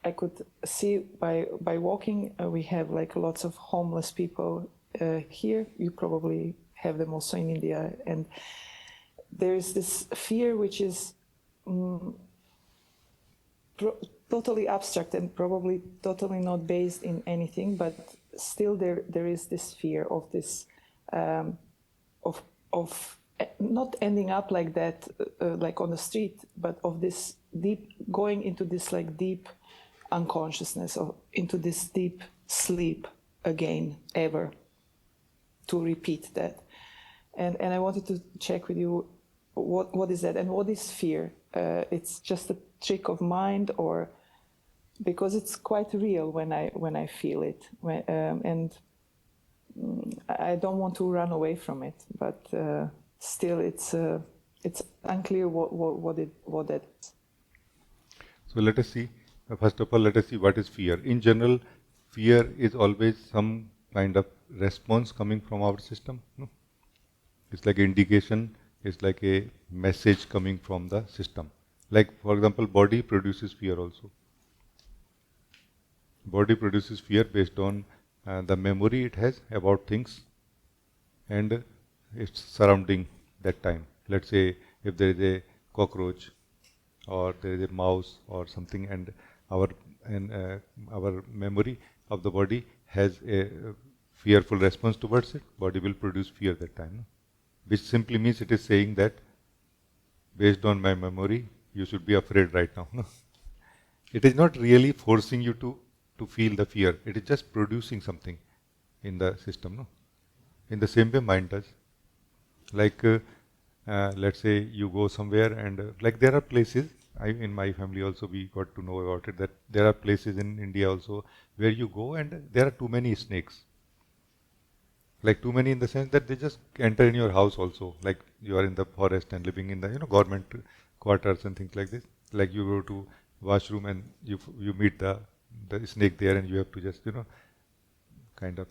I could see by walking we have like lots of homeless people here. You probably have them also in India, and there is this fear which is totally abstract and probably totally not based in anything, but still there is this fear of this of not ending up like that, like on the street, but of this deep, going into this like deep unconsciousness, or into this deep sleep, again ever to repeat that. And I wanted to check with you, what is that, and what is fear? It's just a trick of mind, or because it's quite real when I feel it, and I don't want to run away from it, but still it's unclear what that is. So let us see. First of all, let us see what is fear. In general, fear is always some kind of response coming from our system. No? It's like an indication. It's like a message coming from the system. Like, for example, body produces fear also. Body produces fear based on the memory it has about things and its surrounding that time. Let's say if there is a cockroach or there is a mouse or something, and our memory of the body has a fearful response towards it, body will produce fear that time, no? Which simply means it is saying that based on my memory, you should be afraid right now. No? It is not really forcing you to feel the fear. It is just producing something in the system. No? In the same way, mind does. Like, let's say you go somewhere and like there are places, in my family also we got to know about it, that there are places in India also where you go and there are too many snakes. Like too many in the sense that they just enter in your house also. Like you are in the forest and living in the government quarters and things like this. Like you go to washroom and you meet the snake there and you have to just kind of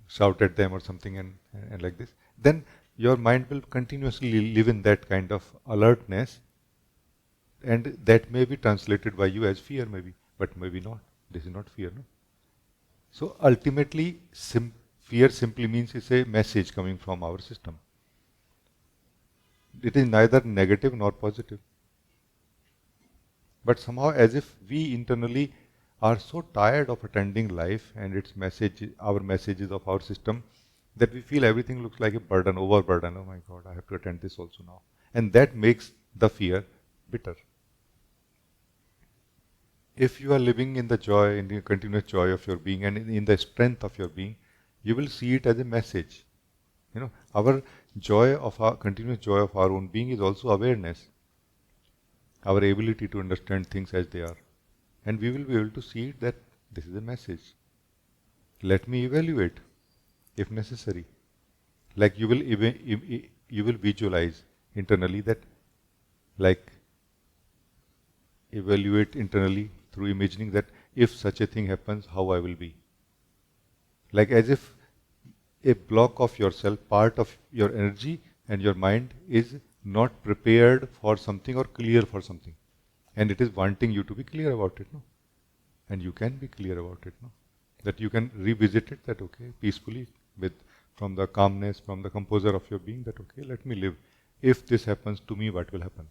shout at them or something and like this. Then your mind will continuously live in that kind of alertness, and that may be translated by you as fear maybe, but maybe not. This is not fear, no? So ultimately, fear simply means it's a message coming from our system. It is neither negative nor positive. But somehow, as if we internally are so tired of attending life and its message, our messages of our system, that we feel everything looks like a burden, overburden. Oh my God, I have to attend this also now. And that makes the fear bitter. If you are living in the joy, in the continuous joy of your being and in the strength of your being, you will see it as a message. Our joy of our continuous joy of our own being is also awareness, our ability to understand things as they are. And we will be able to see that this is a message. Let me evaluate if necessary. Like you will visualize internally that, like evaluate internally through imagining that if such a thing happens, how I will be. Like as if a block of yourself, part of your energy and your mind is not prepared for something or clear for something. And it is wanting you to be clear about it, no? And you can be clear about it, no? That you can revisit it, that okay, peacefully, from the calmness, from the composure of your being, that okay, let me live. If this happens to me, what will happen?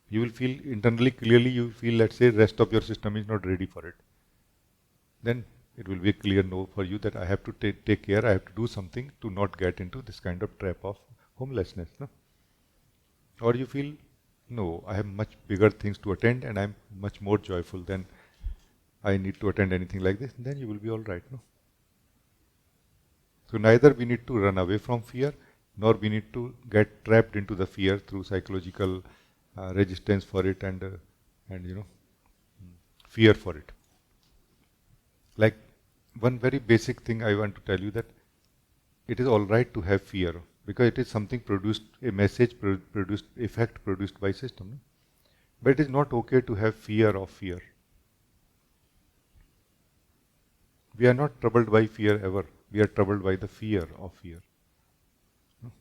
You will feel internally clearly, you will feel, let's say, rest of your system is not ready for it. Then it will be a clear no for you that I have to take care, I have to do something to not get into this kind of trap of homelessness. No? Or you feel, no, I have much bigger things to attend and I'm much more joyful than I need to attend anything like this. Then you will be all right. No? So neither we need to run away from fear, nor we need to get trapped into the fear through psychological resistance for it and fear for it. Like one very basic thing I want to tell you, that it is all right to have fear because it is something produced, a message produced, effect produced by system. No? But it is not okay to have fear of fear. We are not troubled by fear ever. We are troubled by the fear of fear. No?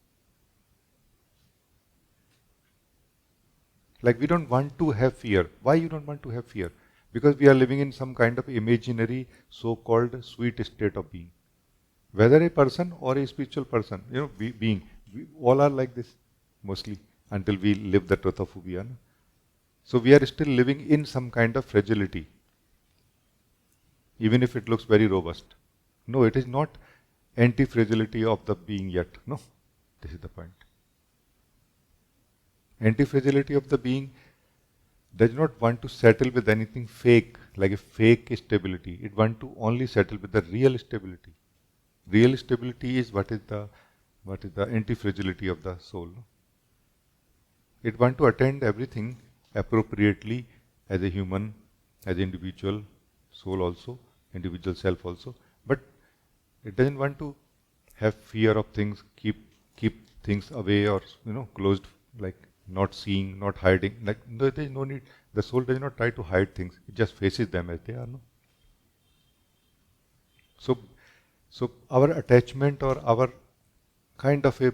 Like we don't want to have fear. Why you don't want to have fear? Because we are living in some kind of imaginary, so-called sweet state of being. Whether a person or a spiritual person, being, we all are like this, mostly, until we live the truth of who we are. So we are still living in some kind of fragility, even if it looks very robust. No, it is not anti-fragility of the being yet. No, this is the point. Anti-fragility of the being does not want to settle with anything fake like a fake stability. It wants to only settle with the real stability. Real stability is what is the anti-fragility of the soul. It wants to attend everything appropriately as a human, as an individual soul also, individual self also. But it doesn't want to have fear of things, keep things away or closed, like not seeing, not hiding. Like there is no need. The soul does not try to hide things. It just faces them as they are. No? So our attachment or our kind of a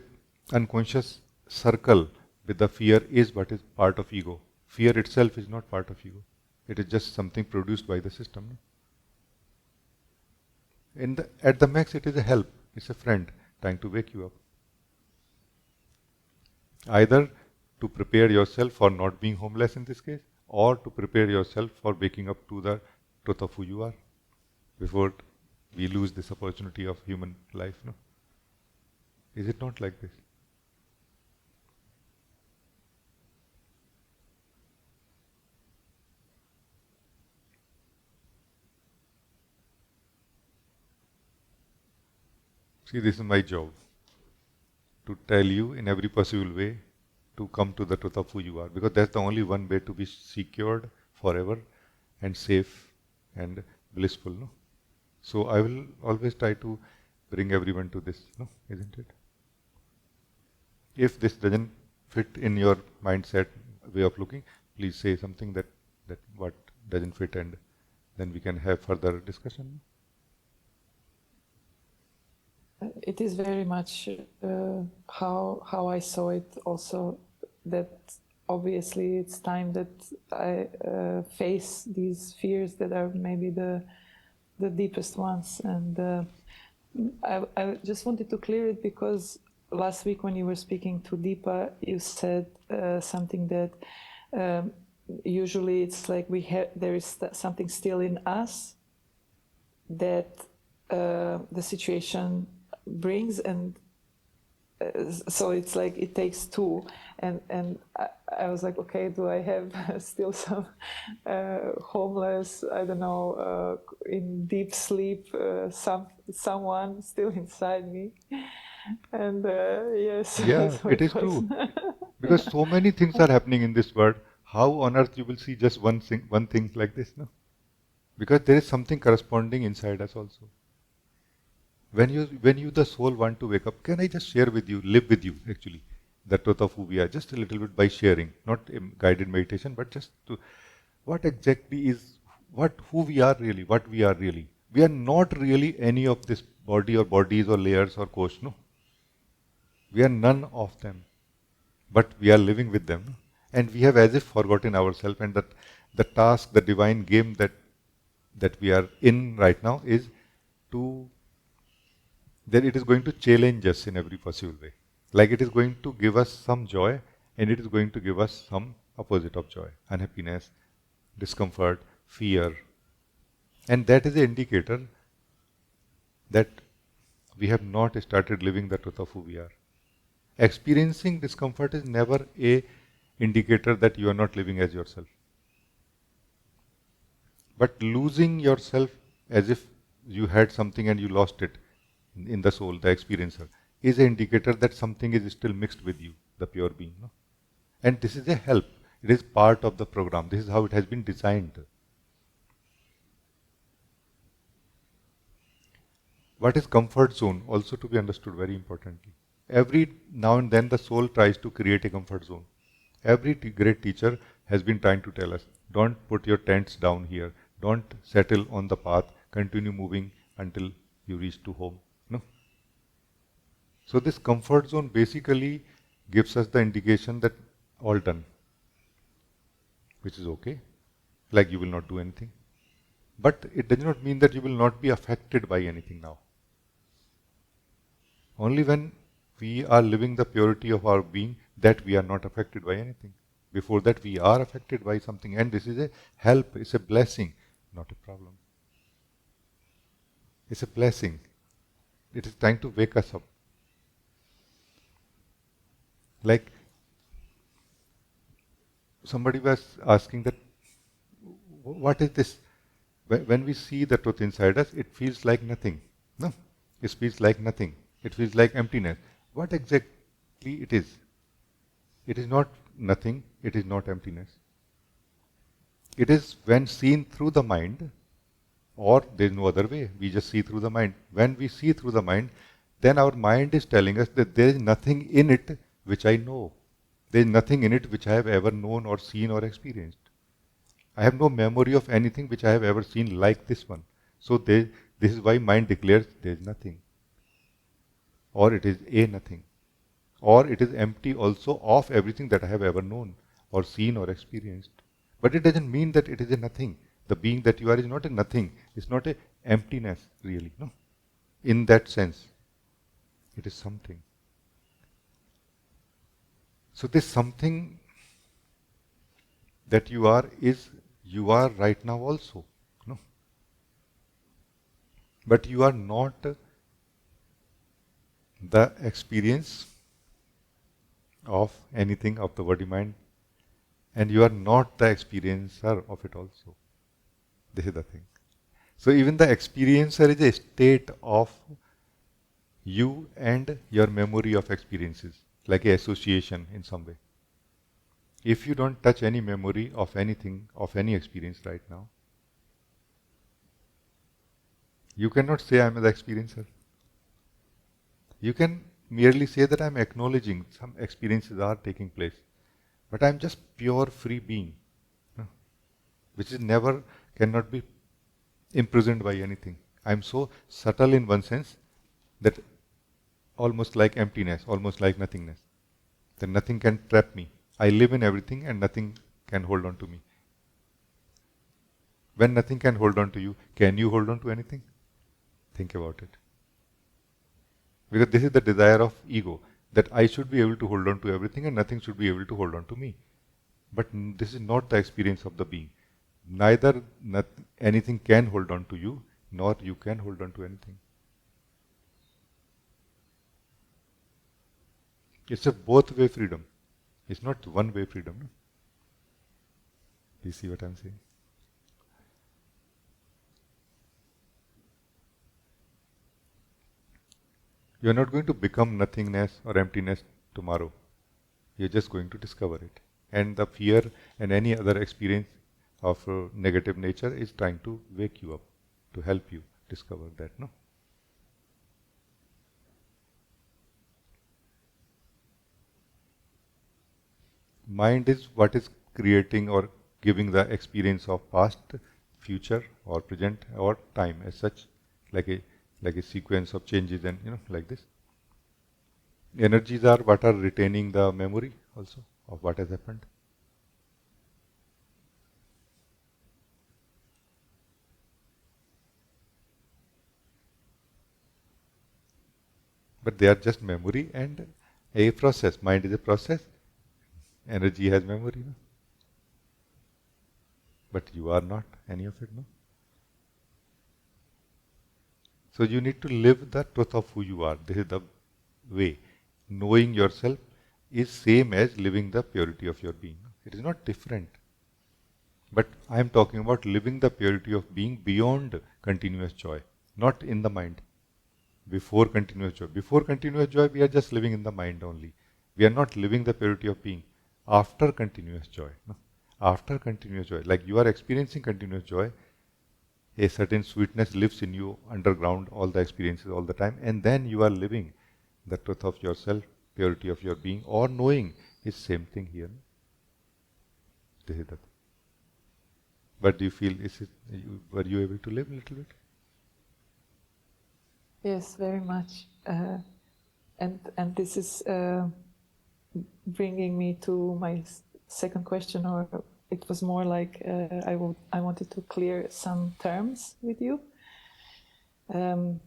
unconscious circle with the fear is what is part of ego. Fear itself is not part of ego. It is just something produced by the system. No? At the max, it is a help. It's a friend trying to wake you up. Either to prepare yourself for not being homeless in this case, or to prepare yourself for waking up to the truth of who you are before we lose this opportunity of human life. No? Is it not like this? See, this is my job, to tell you in every possible way to come to the truth of who you are, because that's the only one way to be secured forever and safe and blissful. No? So I will always try to bring everyone to this, no? Isn't it? If this doesn't fit in your mindset, way of looking, please say something that what doesn't fit, and then we can have further discussion. It is very much how I saw it also, that obviously it's time that I face these fears that are maybe the deepest ones. And I just wanted to clear it, because last week when you were speaking to Deepa, you said something that usually it's like there is something still in us that the situation brings, and so it's like it takes two, and I was like, okay, do I have still some homeless, I don't know, in deep sleep, someone still inside me? And yes, Yeah, so it it is was. true. Because so many things are happening in this world. How on earth you will see just one thing like this, no? Because there is something corresponding inside us also. When you the soul want to wake up, can I just share with you, live with you actually, the truth of who we are, just a little bit by sharing, not a guided meditation, but just to what exactly is who we are really, what we are really. We are not really any of this body or bodies or layers or course, no. We are none of them, but we are living with them, no? And we have as if forgotten ourselves, and that the task, the divine game that we are in right now is to then it is going to challenge us in every possible way. Like it is going to give us some joy, and it is going to give us some opposite of joy, unhappiness, discomfort, fear. And that is an indicator that we have not started living the truth of who we are. Experiencing discomfort is never a indicator that you are not living as yourself. But losing yourself as if you had something and you lost it in the soul, the experiencer, is an indicator that something is still mixed with you, the pure being. No? And this is a help. It is part of the program. This is how it has been designed. What is comfort zone? Also to be understood very importantly. Every now and then the soul tries to create a comfort zone. Every great teacher has been trying to tell us, don't put your tents down here. Don't settle on the path. Continue moving until you reach to home. No? So this comfort zone basically gives us the indication that all done, which is okay, like you will not do anything. But it does not mean that you will not be affected by anything now. Only when we are living the purity of our being that we are not affected by anything. Before that we are affected by something, and this is a help, it's a blessing, not a problem. It's a blessing. It is trying to wake us up. Like somebody was asking that, what is this when we see the truth inside us, it feels like nothing. No, it feels like nothing. It feels like emptiness. What exactly it is? It is not nothing. It is not emptiness. It is when seen through the mind, or there is no other way. We just see through the mind. When we see through the mind, then our mind is telling us that there is nothing in it which I know. There is nothing in it which I have ever known or seen or experienced. I have no memory of anything which I have ever seen like this one. So this is why mind declares there is nothing. Or it is a nothing. Or it is empty also of everything that I have ever known or seen or experienced. But it doesn't mean that it is a nothing. The being that you are is not a nothing. It's not a emptiness, really. No. In that sense, it is something. So this something that you are is you are right now also. No. But you are not the experience of anything of the body mind, and you are not the experiencer of it also. This is the thing. So even the experiencer is a state of you and your memory of experiences, like a association in some way. If you don't touch any memory of anything, of any experience right now, you cannot say I am the experiencer. You can merely say that I am acknowledging some experiences are taking place, but I am just pure free being, which is never, cannot be imprisoned by anything. I am so subtle in one sense that almost like emptiness, almost like nothingness. That nothing can trap me. I live in everything and nothing can hold on to me. When nothing can hold on to you, can you hold on to anything? Think about it. Because this is the desire of ego, that I should be able to hold on to everything and nothing should be able to hold on to me. But this is not the experience of the being. Neither anything can hold on to you, nor you can hold on to anything. It's a both-way freedom. It's not one-way freedom. No? Do you see what I'm saying? You're not going to become nothingness or emptiness tomorrow. You're just going to discover it. And the fear and any other experience of negative nature is trying to wake you up, to help you discover that. No? Mind is what is creating or giving the experience of past, future, or present, or time as such, like a sequence of changes, and like this. Energies are what are retaining the memory also of what has happened. But they are just memory and a process. Mind is a process. Energy has memory. No? But you are not any of it. No. So you need to live the truth of who you are. This is the way. Knowing yourself is same as living the purity of your being. It is not different. But I am talking about living the purity of being beyond continuous joy, not in the mind. Before continuous joy. Before continuous joy, we are just living in the mind only. We are not living the purity of being. After continuous joy. No? After continuous joy. Like you are experiencing continuous joy, a certain sweetness lives in you underground, all the experiences all the time, and then you are living the truth of yourself, purity of your being, or knowing is same thing here. No? This is the thing. But do you feel, were you able to live a little bit? Yes, very much. And this is bringing me to my second question, or it was more like I wanted to clear some terms with you. During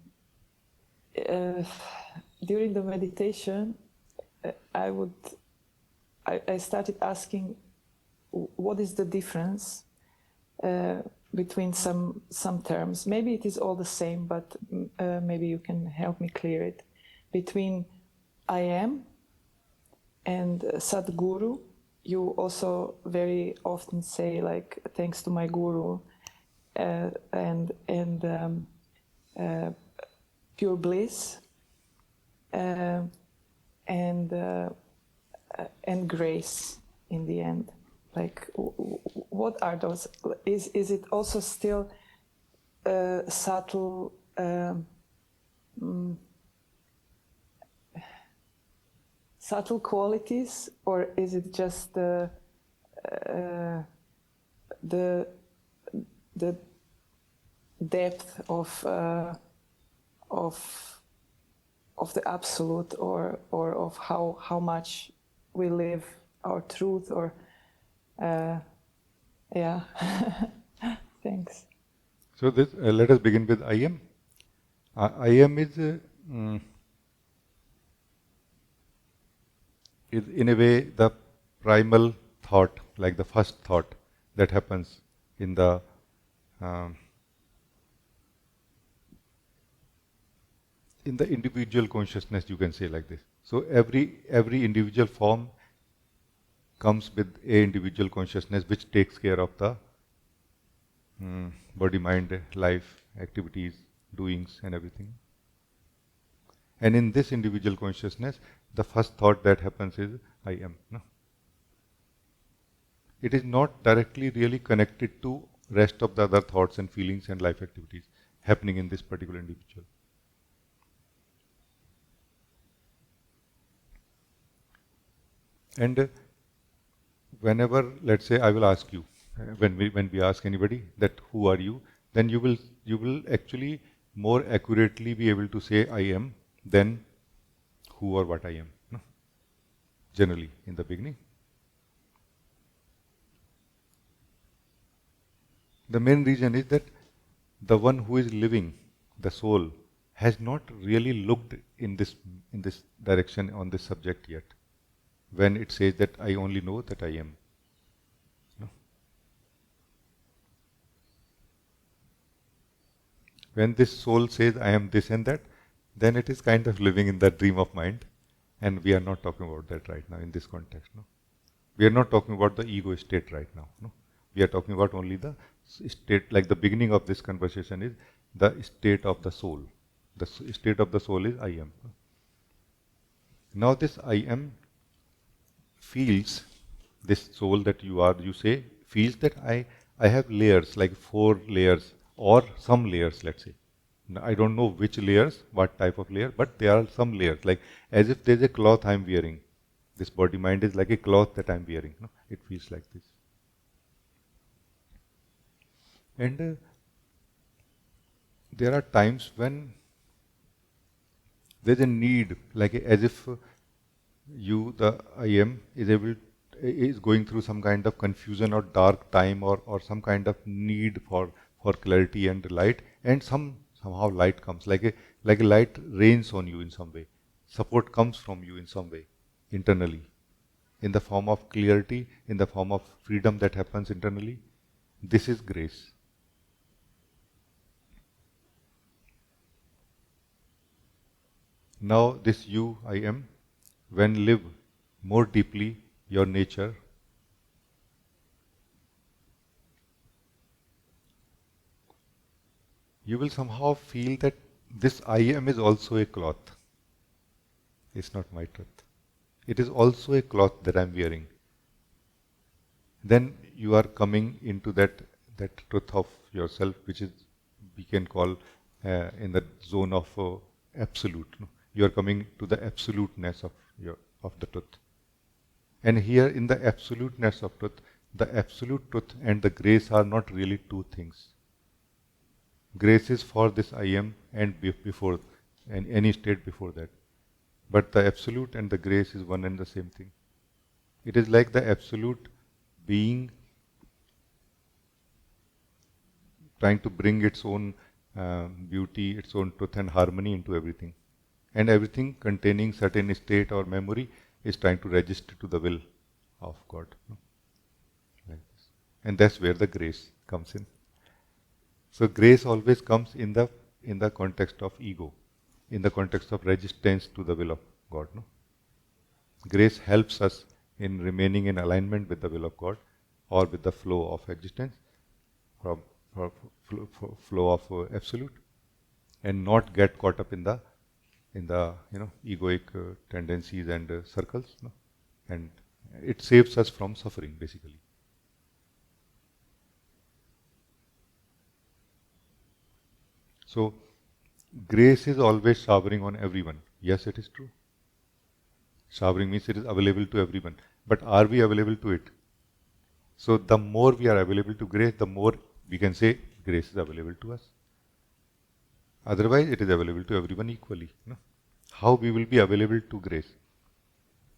the meditation, I started asking, what is the difference between some terms? Maybe it is all the same, but maybe you can help me clear it. Between I am and Sadguru, you also very often say, like, thanks to my guru, uh, pure bliss, uh, and grace in the end. Like, what are those? Is it also still subtle? Subtle qualities, or is it just the depth of the absolute, or of how much we live our truth, or yeah. Thanks. So this, let us begin with I am. I am is in a way the primal thought, like the first thought that happens in the um, individual consciousness, you can say like this. So every individual form comes with a individual consciousness which takes care of the body, mind, life, activities, doings, and everything. And in this individual consciousness, the first thought that happens is I am. No? It is not directly really connected to rest of the other thoughts and feelings and life activities happening in this particular individual. And whenever, let's say, I will ask you, when we ask anybody that who are you, then you will actually more accurately be able to say I am than who or what I am. No? Generally, in the beginning. The main reason is that the one who is living, the soul, has not really looked in this direction on this subject yet. When it says that I only know that I am. No? When this soul says I am this and that, then it is kind of living in that dream of mind, and we are not talking about that right now in this context. No? We are not talking about the ego state right now. No? We are talking about only the state, like the beginning of this conversation is the state of the soul. The state of the soul is I am. Now this I am feels, this soul that you are, you say, feels that I have layers, like 4 layers or some layers, let's say. Now, I don't know which layers, what type of layer, but there are some layers, like as if there's a cloth I'm wearing. This body mind is like a cloth that I'm wearing. No? It feels like this. And there are times when there's a need, like as if you, the I am, is going through some kind of confusion or dark time, or some kind of need for clarity and light, and somehow light comes, like a light rains on you in some way. Support comes from you in some way, internally, in the form of clarity, in the form of freedom that happens internally. This is grace. Now this you, I am, when live more deeply your nature, you will somehow feel that this I am is also a cloth. It's not my truth. It is also a cloth that I'm wearing. Then you are coming into that truth of yourself, which is, we can call in the zone of absolute. No? You are coming to the absoluteness of the truth. And here in the absoluteness of truth, the absolute truth and the grace are not really two things. Grace is for this I am and before, and any state before that. But the absolute and the grace is one and the same thing. It is like the absolute being trying to bring its own beauty, its own truth and harmony into everything. And everything containing certain state or memory is trying to register to the will of God. Like this. And that's where the grace comes in. So grace always comes in the context of ego, in the context of resistance to the will of God. No? Grace helps us in remaining in alignment with the will of God or with the flow of existence flow of absolute, and not get caught up in the egoic tendencies and circles, no? And it saves us from suffering basically. So grace is always showering on everyone. Yes, it is true. Showering means it is available to everyone. But are we available to it? So the more we are available to grace, the more we can say grace is available to us. Otherwise, it is available to everyone equally. No? How we will be available to grace?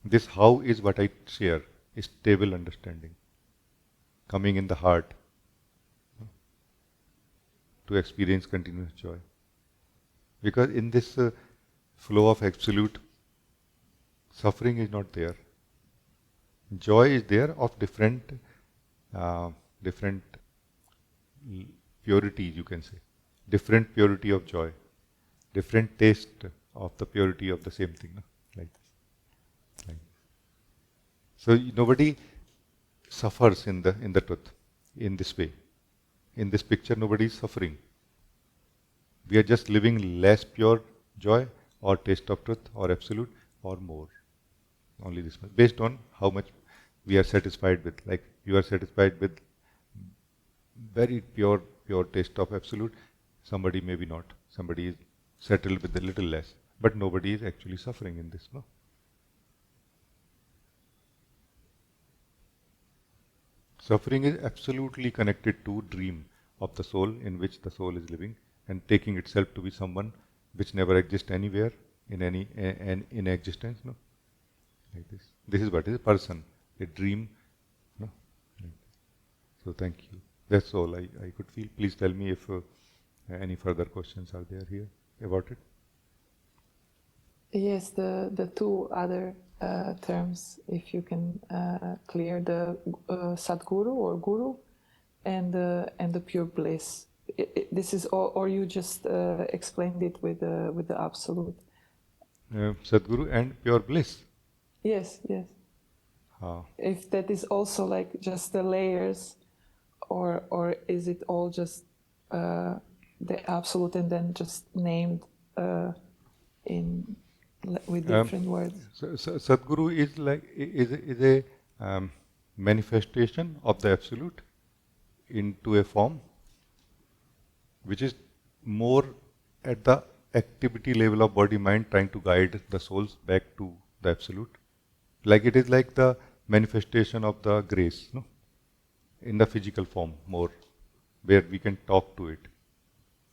This how is what I share, is stable understanding, coming in the heart, no? To experience continuous joy. Because in this flow of absolute, suffering is not there. Joy is there of different purities, you can say. Different purity of joy. Different taste of the purity of the same thing. No? Like this. Like this. So nobody suffers in the truth in this way. In this picture, nobody is suffering. We are just living less pure joy or taste of truth or absolute or more. Only this much. Based on how much we are satisfied with. Like you are satisfied with very pure taste of absolute. Somebody may be not. Somebody is settled with a little less. But nobody is actually suffering in this, no? Suffering is absolutely connected to dream of the soul in which the soul is living and taking itself to be someone which never exists anywhere in any in existence, no? Like this. This is what is a person, a dream, no? Like this. So thank you. That's all I could feel. Please tell me if any further questions are there here about it. Yes, the two other terms, if you can clear the Sadguru or Guru and the pure bliss. This is all, or you just explained it with the absolute. Sadguru and pure bliss. Yes, yes. If that is also like just the layers, or is it all just the absolute and then just named with different words? So Sadguru is like is a manifestation of the absolute into a form which is more at the activity level of body mind, trying to guide the souls back to the absolute. Like it is like the manifestation of the grace, no? In the physical form more, where we can talk to it,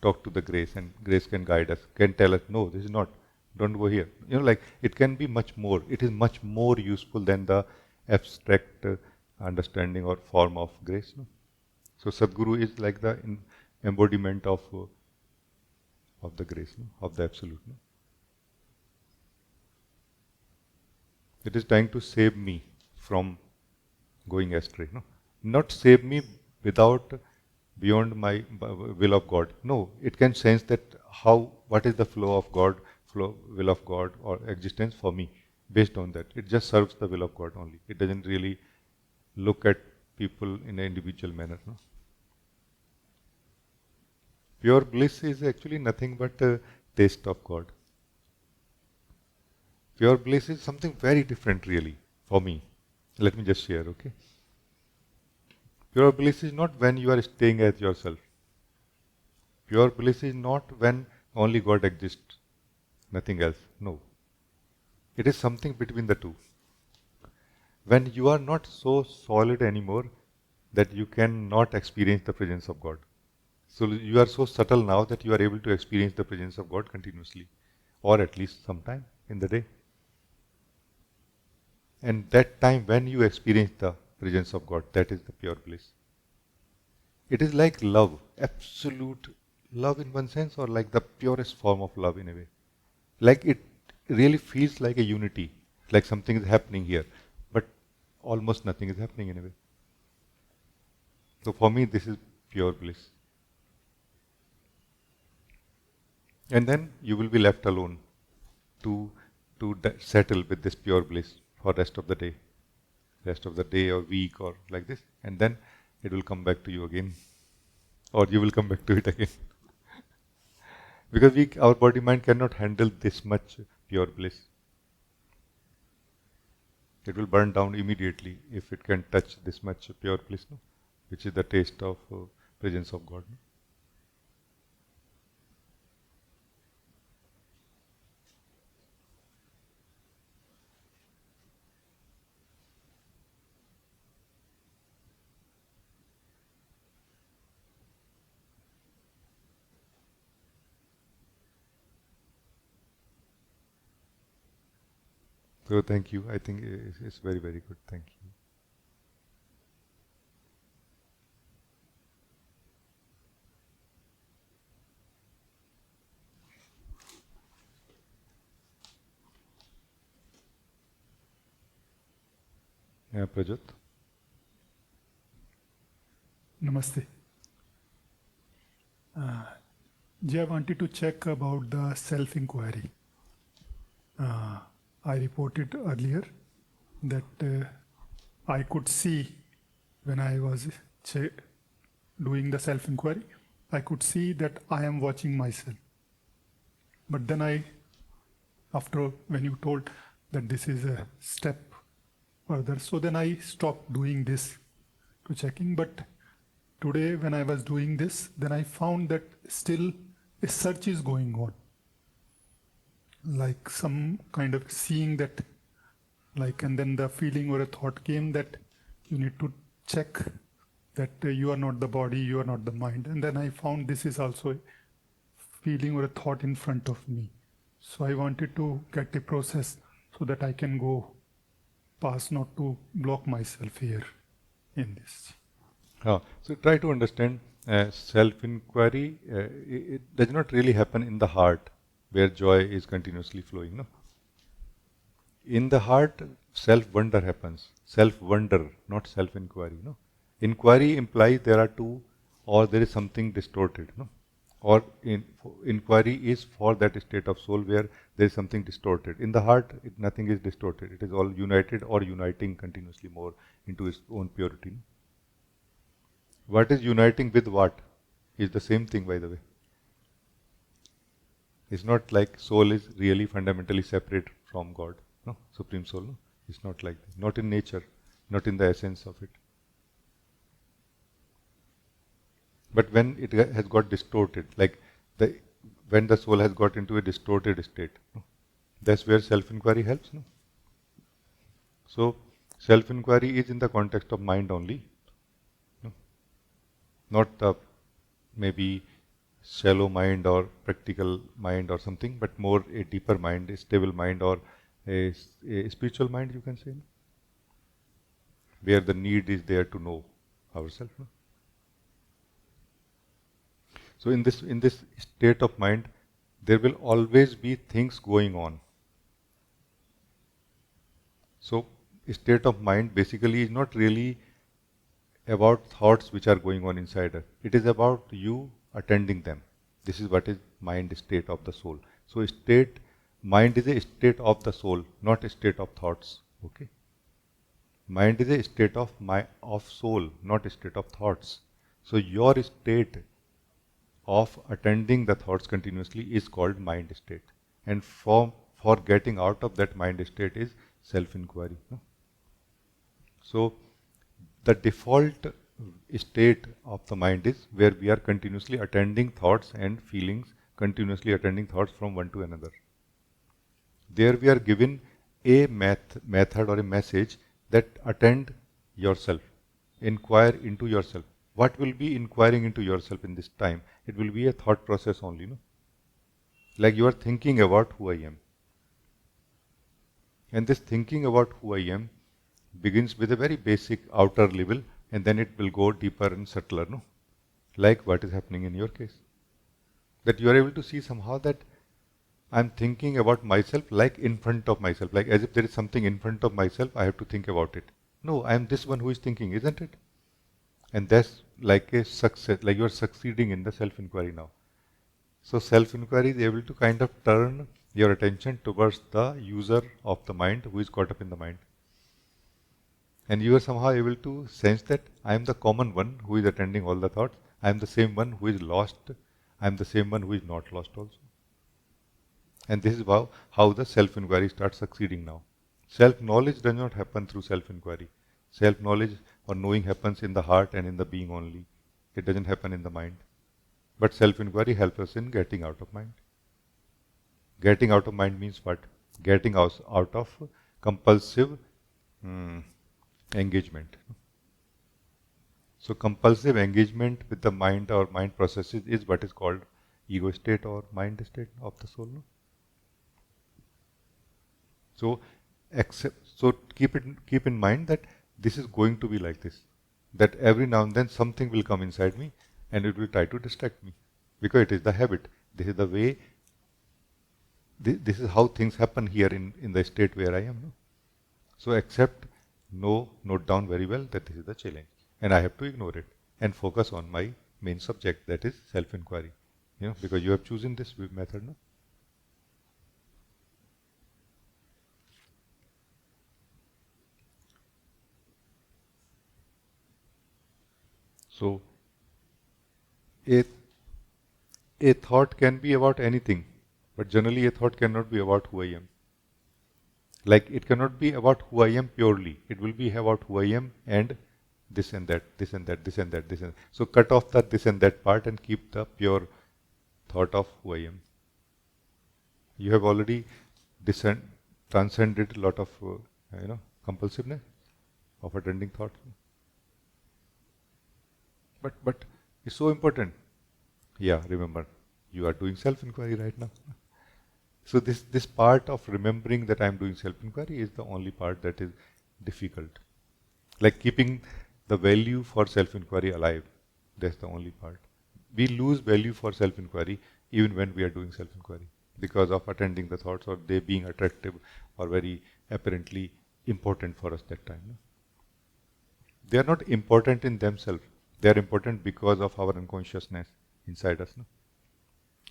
talk to the grace, and grace can guide us, can tell us, no, this is not, don't go here. You know, like it can be much more, it is much more useful than the abstract understanding or form of grace. No? So Sadguru is like the embodiment of the grace, no? Of the absolute. No? It is trying to save me from going astray. No? Not save me without beyond my will of God. No, it can sense that what is the flow of God, will of God or existence for me based on that. It just serves the will of God only. It doesn't really look at people in an individual manner. No? Pure bliss is actually nothing but a taste of God. Pure bliss is something very different really for me. Let me just share, okay? Pure bliss is not when you are staying as yourself. Pure bliss is not when only God exists, nothing else. No. It is something between the two. When you are not so solid anymore that you cannot experience the presence of God. So you are so subtle now that you are able to experience the presence of God continuously, or at least sometime in the day. And that time when you experience the presence of God, that is the pure bliss. It is like love, absolute love in one sense, or like the purest form of love in a way. Like it really feels like a unity, like something is happening here, but almost nothing is happening in a way. So for me, this is pure bliss. And then you will be left alone to settle with this pure bliss for rest of the day or week or like this, and then it will come back to you again. or you will come back to it again. Because our body mind cannot handle this much pure bliss. It will burn down immediately if it can touch this much pure bliss, no? Which is the taste of presence of God. No? So thank you. I think it's very, very good. Thank you. Yeah, Prajot. Namaste. Jay, I wanted to check about the self-inquiry. I reported earlier that I could see when I was doing the self-inquiry, I could see that I am watching myself. But then after when you told that this is a step further, so then I stopped doing this to checking. But today when I was doing this, then I found that still a search is going on. Like some kind of seeing that, like, and then the feeling or a thought came that you need to check that you are not the body, you are not the mind. And then I found this is also a feeling or a thought in front of me. So I wanted to get a process so that I can go past, not to block myself here in this. So try to understand self-inquiry. It does not really happen in the heart where joy is continuously flowing. No. In the heart, self-wonder happens. Self-wonder, not self-inquiry. No. Inquiry implies there are two, or there is something distorted. No. Or inquiry is for that state of soul where there is something distorted. In the heart, nothing is distorted. It is all united or uniting continuously more into its own purity. No? What is uniting with what is the same thing, by the way. It's not like soul is really fundamentally separate from God, no, Supreme Soul. No? It's not like that. Not in nature, not in the essence of it. But when it has got distorted, like when the soul has got into a distorted state, no? That's where self-inquiry helps. No? So self-inquiry is in the context of mind only. Not the maybe shallow mind or practical mind or something, but more a deeper mind, a stable mind, or a spiritual mind, you can say, no? Where the need is there to know ourselves. No? So in this state of mind, there will always be things going on. So state of mind basically is not really about thoughts which are going on inside us. It is about you attending them. This is what is mind state of the soul. So mind is a state of the soul, not a state of thoughts. Okay. Mind is a state of soul, not a state of thoughts. So your state of attending the thoughts continuously is called mind state. And for getting out of that mind state is self-inquiry. No? So the default state of the mind is where we are continuously attending thoughts and feelings, continuously attending thoughts from one to another. There we are given a method or a message that attend yourself, inquire into yourself. What will be inquiring into yourself in this time? It will be a thought process only, no? Like you are thinking about who I am. And this thinking about who I am begins with a very basic outer level, and then it will go deeper and subtler, no? Like what is happening in your case. That you are able to see somehow that I am thinking about myself like in front of myself, like as if there is something in front of myself, I have to think about it. No, I am this one who is thinking, isn't it? And that's like a success, like you are succeeding in the self-inquiry now. So self-inquiry is able to kind of turn your attention towards the user of the mind who is caught up in the mind. And you are somehow able to sense that I am the common one who is attending all the thoughts. I am the same one who is lost. I am the same one who is not lost also. And this is how the self-inquiry starts succeeding now. Self-knowledge does not happen through self-inquiry. Self-knowledge or knowing happens in the heart and in the being only. It doesn't happen in the mind. But self-inquiry helps us in getting out of mind. Getting out of mind means what? Getting out of compulsive engagement. So compulsive engagement with the mind or mind processes is what is called ego state or mind state of the soul. No? So keep in mind that this is going to be like this. That every now and then something will come inside me and it will try to distract me. Because it is the habit. This is the way, this is how things happen here in the state where I am. No? So accept, know, note down very well that this is the challenge. And I have to ignore it and focus on my main subject, that is self-inquiry. Because you have chosen this method. No? So, a thought can be about anything, but generally a thought cannot be about who I am. Like it cannot be about who I am purely. It will be about who I am and this and that, this and that, this and that, this and that. So cut off the this and that part and keep the pure thought of who I am. You have already transcended a lot of compulsiveness of attending thoughts. But it's so important. Yeah, remember, you are doing self-inquiry right now. So this part of remembering that I am doing self-inquiry is the only part that is difficult. Like keeping the value for self-inquiry alive, that's the only part. We lose value for self-inquiry even when we are doing self-inquiry because of attending the thoughts or they being attractive or very apparently important for us that time. No? They are not important in themselves. They are important because of our unconsciousness inside us. No?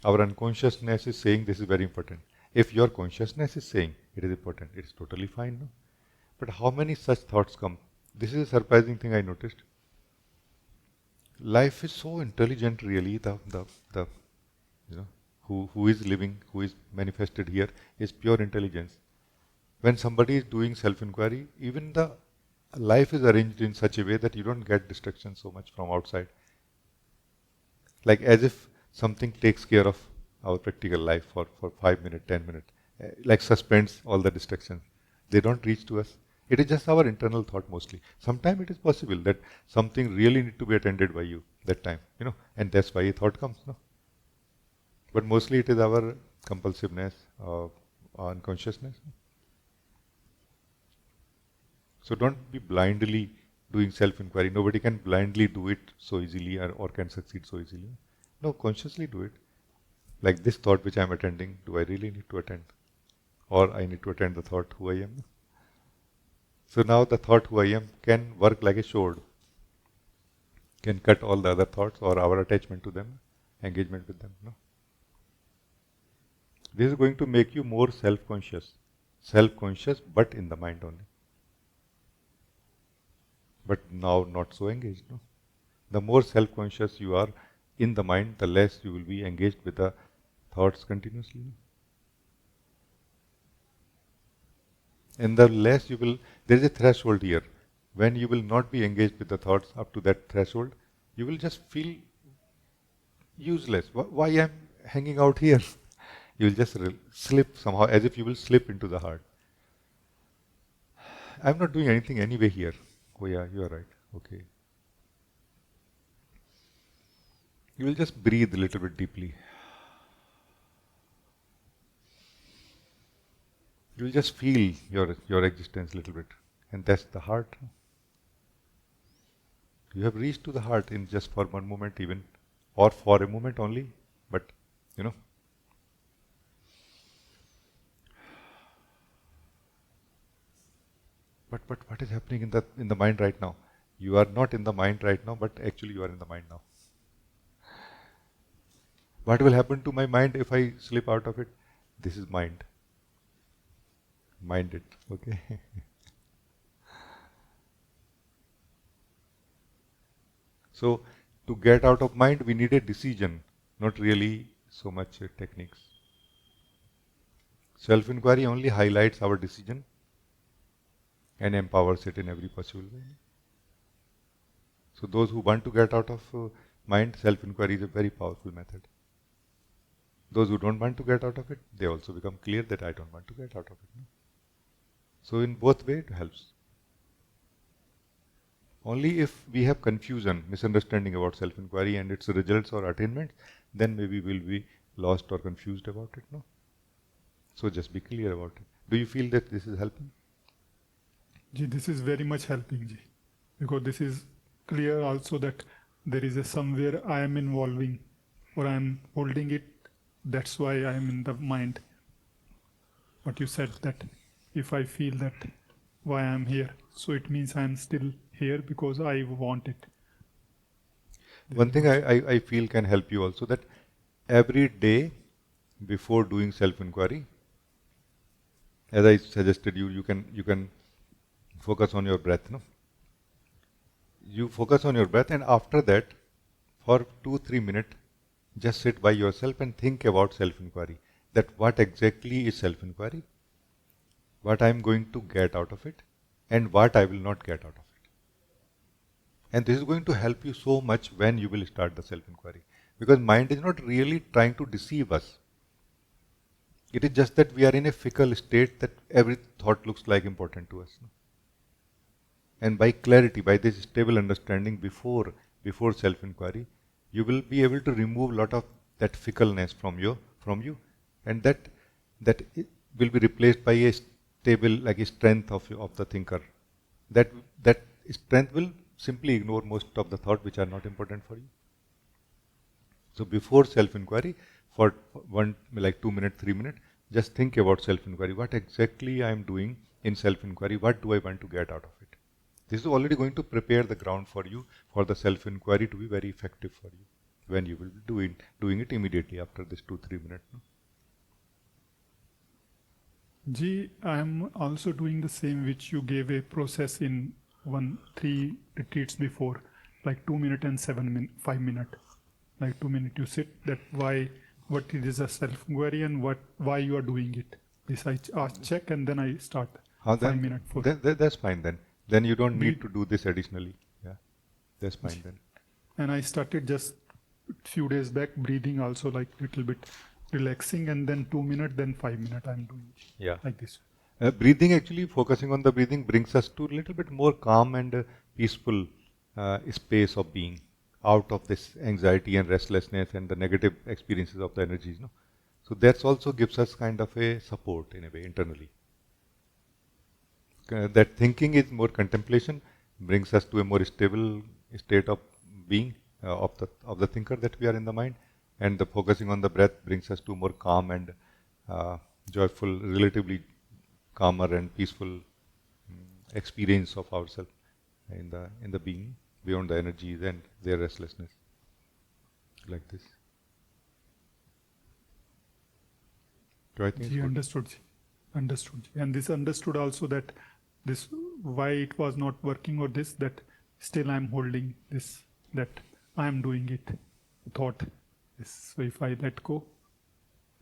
Our unconsciousness is saying this is very important. If your consciousness is saying it is important, it is totally fine. No? But how many such thoughts come? This is a surprising thing I noticed. Life is so intelligent, really. Who is living, who is manifested here, is pure intelligence. When somebody is doing self-inquiry, even the life is arranged in such a way that you don't get distraction so much from outside. Like as if something takes care of our practical life for 5 minutes, 10 minutes, like suspends all the distractions. They don't reach to us. It is just our internal thought mostly. Sometimes it is possible that something really need to be attended by you that time, and that's why a thought comes. No? But mostly it is our compulsiveness, unconsciousness. So don't be blindly doing self-inquiry. Nobody can blindly do it so easily or can succeed so easily. No, consciously do it. Like this thought which I am attending, do I really need to attend? Or I need to attend the thought who I am? So now the thought who I am can work like a sword, can cut all the other thoughts or our attachment to them, engagement with them. No? This is going to make you more self-conscious but in the mind only. But now not so engaged. No? The more self-conscious you are in the mind, the less you will be engaged with the thoughts continuously. And the less you will, there is a threshold here. When you will not be engaged with the thoughts up to that threshold, you will just feel useless. Why I am hanging out here? You will just slip somehow, as if you will slip into the heart. I am not doing anything anyway here. Oh yeah, you are right. Okay. You will just breathe a little bit deeply. You will just feel your existence a little bit. And that's the heart. You have reached to the heart in just for one moment even, or for a moment only, but But what is happening in the mind right now? You are not in the mind right now, but actually you are in the mind now. What will happen to my mind if I slip out of it? This is mind. Mind it, okay? So to get out of mind, we need a decision, not really so much techniques. Self-inquiry only highlights our decision and empowers it in every possible way. So those who want to get out of mind, self-inquiry is a very powerful method. Those who don't want to get out of it, they also become clear that I don't want to get out of it. No? So in both ways it helps. Only if we have confusion, misunderstanding about self-inquiry and its results or attainments, then maybe we'll be lost or confused about it. No. So just be clear about it. Do you feel that this is helping? Ji, this is very much helping, Ji, because this is clear also that there is a somewhere I am involving or I am holding it. That's why I am in the mind. What you said, that if I feel that why I am here, so it means I am still here because I want it. One thing I feel can help you also, that every day before doing self-inquiry, as I suggested you can focus on your breath. No? You focus on your breath, and after that, for 2-3 minutes, just sit by yourself and think about self-inquiry. That what exactly is self-inquiry, what I am going to get out of it, and what I will not get out of it. And this is going to help you so much when you will start the self-inquiry. Because mind is not really trying to deceive us. It is just that we are in a fickle state that every thought looks like important to us. No? And by clarity, by this stable understanding before self-inquiry, you will be able to remove a lot of that fickleness from you, and that will be replaced by a stable, like a strength of the thinker. That strength will simply ignore most of the thoughts which are not important for you. So before self-inquiry, for 2 minutes, 3 minutes, just think about self-inquiry. What exactly I am doing in self-inquiry? What do I want to get out of it? This is already going to prepare the ground for you for the self-inquiry to be very effective for you when you will be doing it immediately after this 2-3 minutes. No? Ji, I am also doing the same which you gave a process in 3 retreats before, like 2 minutes and 5 minutes. Like 2 minutes you sit, that what it is a self-inquiry and why you are doing it. This I check and then I start 5 minutes. That's fine then. Then you don't need to do this additionally. Yeah, that's fine then. And I started just few days back, breathing also like little bit relaxing, and then 2 minutes, then 5 minutes I'm doing like this. Breathing, actually focusing on the breathing brings us to a little bit more calm and peaceful space of being, out of this anxiety and restlessness and the negative experiences of the energies. No? So that also gives us kind of a support in a way internally. That thinking is more contemplation, brings us to a more stable state of being of the thinker that we are in the mind, and the focusing on the breath brings us to more calm and joyful, relatively calmer and peaceful experience of ourselves in the being, beyond the energies and their restlessness, like this. So I think He understood, and this understood also that this why it was not working, or this that still I am holding this, that I am doing it, thought. This. So if I let go,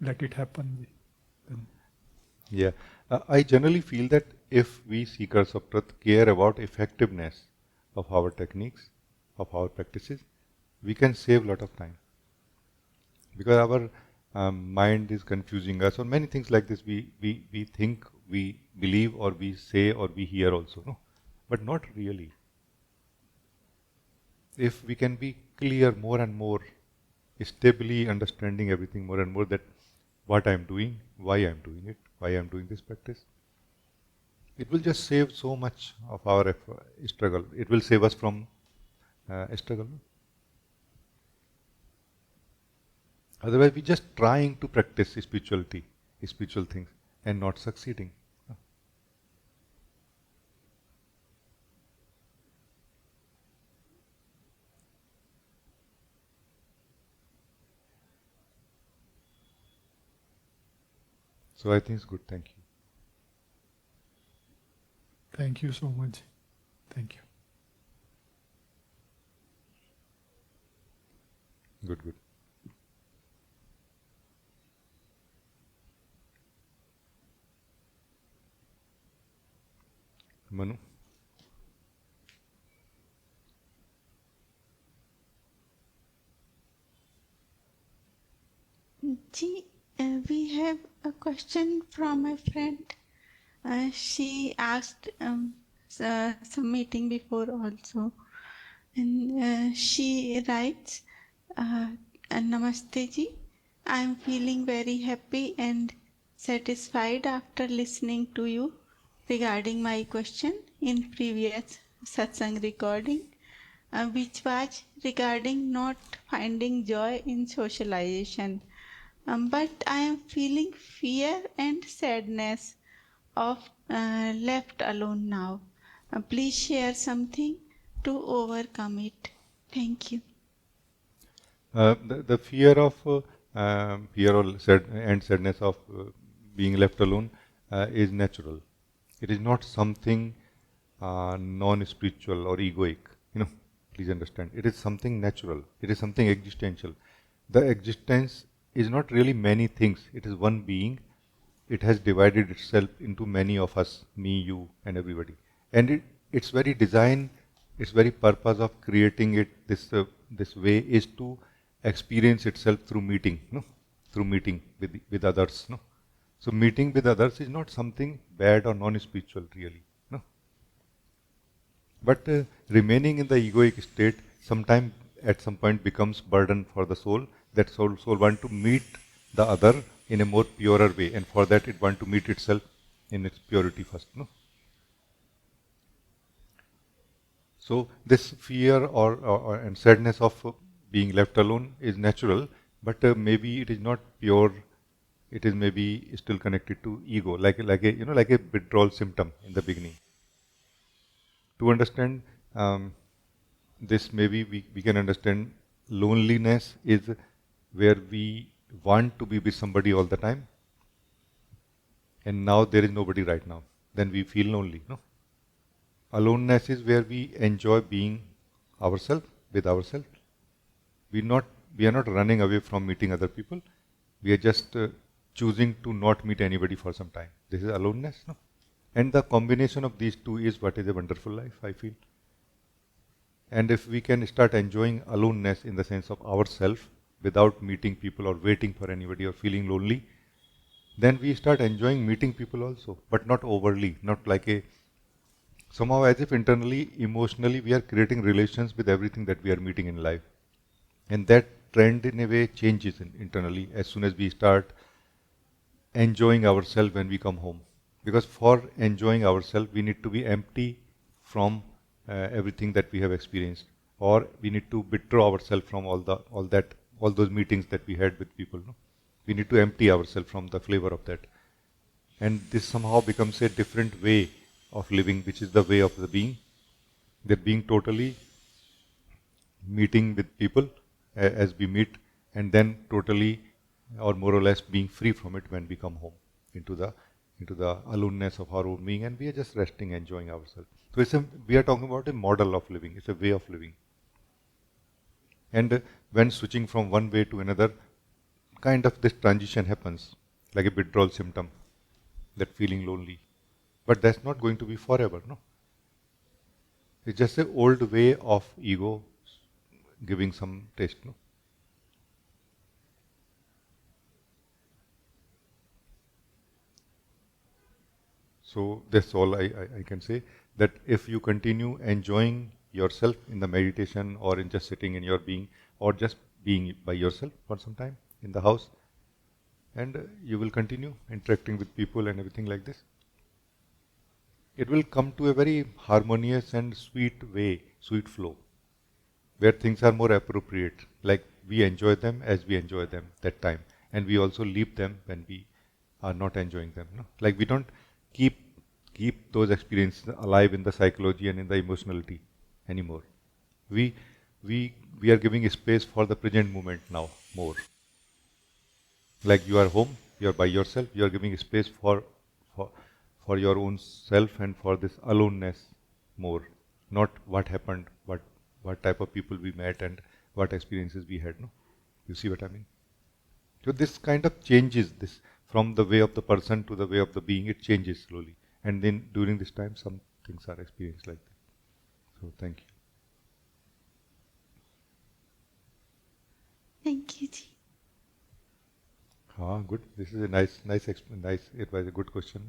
let it happen, then. Yeah, I generally feel that if we seekers of truth care about effectiveness of our techniques, of our practices, we can save a lot of time. Because our mind is confusing us, or many things like this. We think, we believe, or we say, or we hear also, no, but not really. If we can be clear more and more, stably understanding everything more and more, that what I am doing, why I am doing it, why I am doing this practice, it will just save so much of our struggle. It will save us from struggle. Otherwise, we just trying to practice spirituality, spiritual things, and not succeeding. So I think it's good. Thank you. Thank you so much. Thank you. Good, good. Manu? Ji, we have a question from a friend. She asked some meeting before also, and she writes, Namaste Ji, I am feeling very happy and satisfied after listening to you regarding my question in previous Satsang recording, which was regarding not finding joy in socialization. But I am feeling fear and sadness of left alone now. Please share something to overcome it. Thank you. The fear of fear or and sadness of being left alone is natural. It is not something non-spiritual or egoic. You know, please understand. It is something natural. It is something existential. The existence is not really many things. It is one being. It has divided itself into many of us, me, you, and everybody. And its very design, its very purpose of creating it this way is to experience itself through meeting, no? Through meeting with others, no? So meeting with others is not something bad or non-spiritual, really, no? But remaining in the egoic state sometime at some point becomes burden for the soul. That soul want to meet the other in a more purer way, and for that it want to meet itself in its purity first, no? So this fear and sadness of being left alone is natural, but maybe it is not pure. It is maybe still connected to ego, like a like a withdrawal symptom in the beginning. To understand this, maybe we can understand loneliness is where we want to be with somebody all the time, and now there is nobody right now. Then we feel lonely, no? Aloneness is where we enjoy being ourselves with ourselves. We are not running away from meeting other people. We are just choosing to not meet anybody for some time. This is aloneness, no? And the combination of these two is what is a wonderful life, I feel. And if we can start enjoying aloneness in the sense of ourself without meeting people or waiting for anybody or feeling lonely, then we start enjoying meeting people also, but not overly, not like a somehow as if internally, emotionally, we are creating relations with everything that we are meeting in life. And that trend in a way changes internally as soon as we start enjoying ourselves when we come home. Because for enjoying ourselves, we need to be empty from everything that we have experienced, or we need to withdraw ourselves from all those meetings that we had with people. No? We need to empty ourselves from the flavor of that, and this somehow becomes a different way of living, which is the way of the being. That being totally meeting with people as we meet, and then totally or more or less being free from it when we come home into the aloneness of our own being, and we are just resting, enjoying ourselves. So we are talking about a model of living. It's a way of living. And when switching from one way to another, kind of this transition happens, like a withdrawal symptom, that feeling lonely. But that's not going to be forever, no? It's just an old way of ego giving some taste, no? So that's all I can say, that if you continue enjoying yourself in the meditation or in just sitting in your being or just being by yourself for some time in the house, and you will continue interacting with people and everything like this, it will come to a very harmonious and sweet way, sweet flow, where things are more appropriate, like we enjoy them as we enjoy them that time, and we also leave them when we are not enjoying them, no? Like we don't keep those experiences alive in the psychology and in the emotionality anymore. We we are giving a space for the present moment now more. Like you are home, you are by yourself, you are giving space for for your own self and for this aloneness more. Not what happened, what type of people we met and what experiences we had. No, You see what I mean? So this kind of changes this from the way of the person to the way of the being. It changes slowly, and then during this time, some things are experienced like that. So thank you. Thank you, Ji. Ah, good. This is a nice. It was a good question.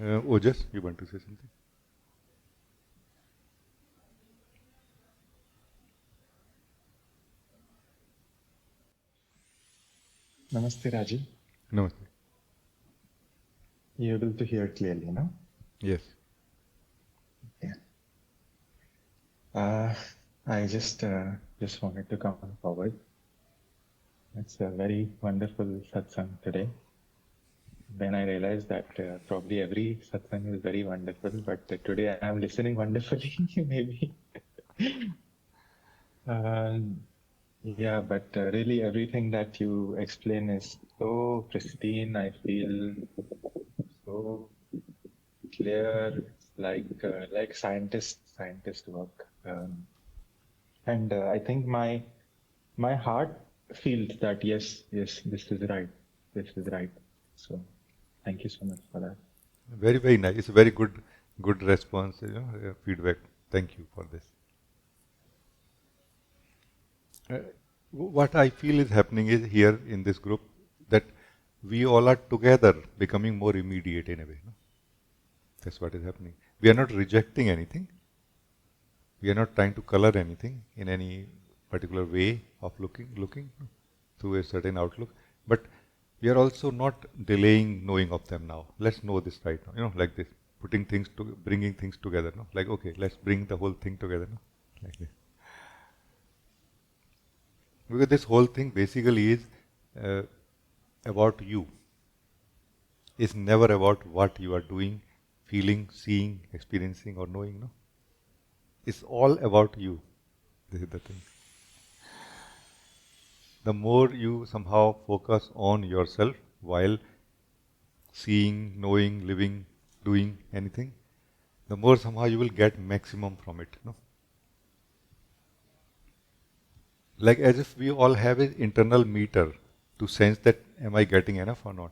No? Ojas, you want to say something? Namaste, Rajee. Namaste. You're able to hear clearly, no? Yes. Yeah. I just wanted to come forward. It's a very wonderful satsang today. Then I realized that probably every satsang is very wonderful, but today I am listening wonderfully, maybe. Yeah, but really everything that you explain is so pristine. I feel so clear. It's like scientist work. And I think my heart feels that yes, this is right. This is right. So thank you so much for that. Very nice. It's a very good response. Feedback. Thank you for this. What I feel is happening is here in this group that we all are together becoming more immediate in a way. No? That's what is happening. We are not rejecting anything. We are not trying to color anything in any particular way of looking through a certain outlook. But we are also not delaying knowing of them now. Let's know this right now. Like this, bringing things together. No? Like, okay, let's bring the whole thing together. No? Like this. Because this whole thing basically is about you. It's never about what you are doing, feeling, seeing, experiencing or knowing. No? It's all about you. This is the thing. The more you somehow focus on yourself while seeing, knowing, living, doing anything, the more somehow you will get maximum from it. No? Like as if we all have an internal meter to sense that am I getting enough or not.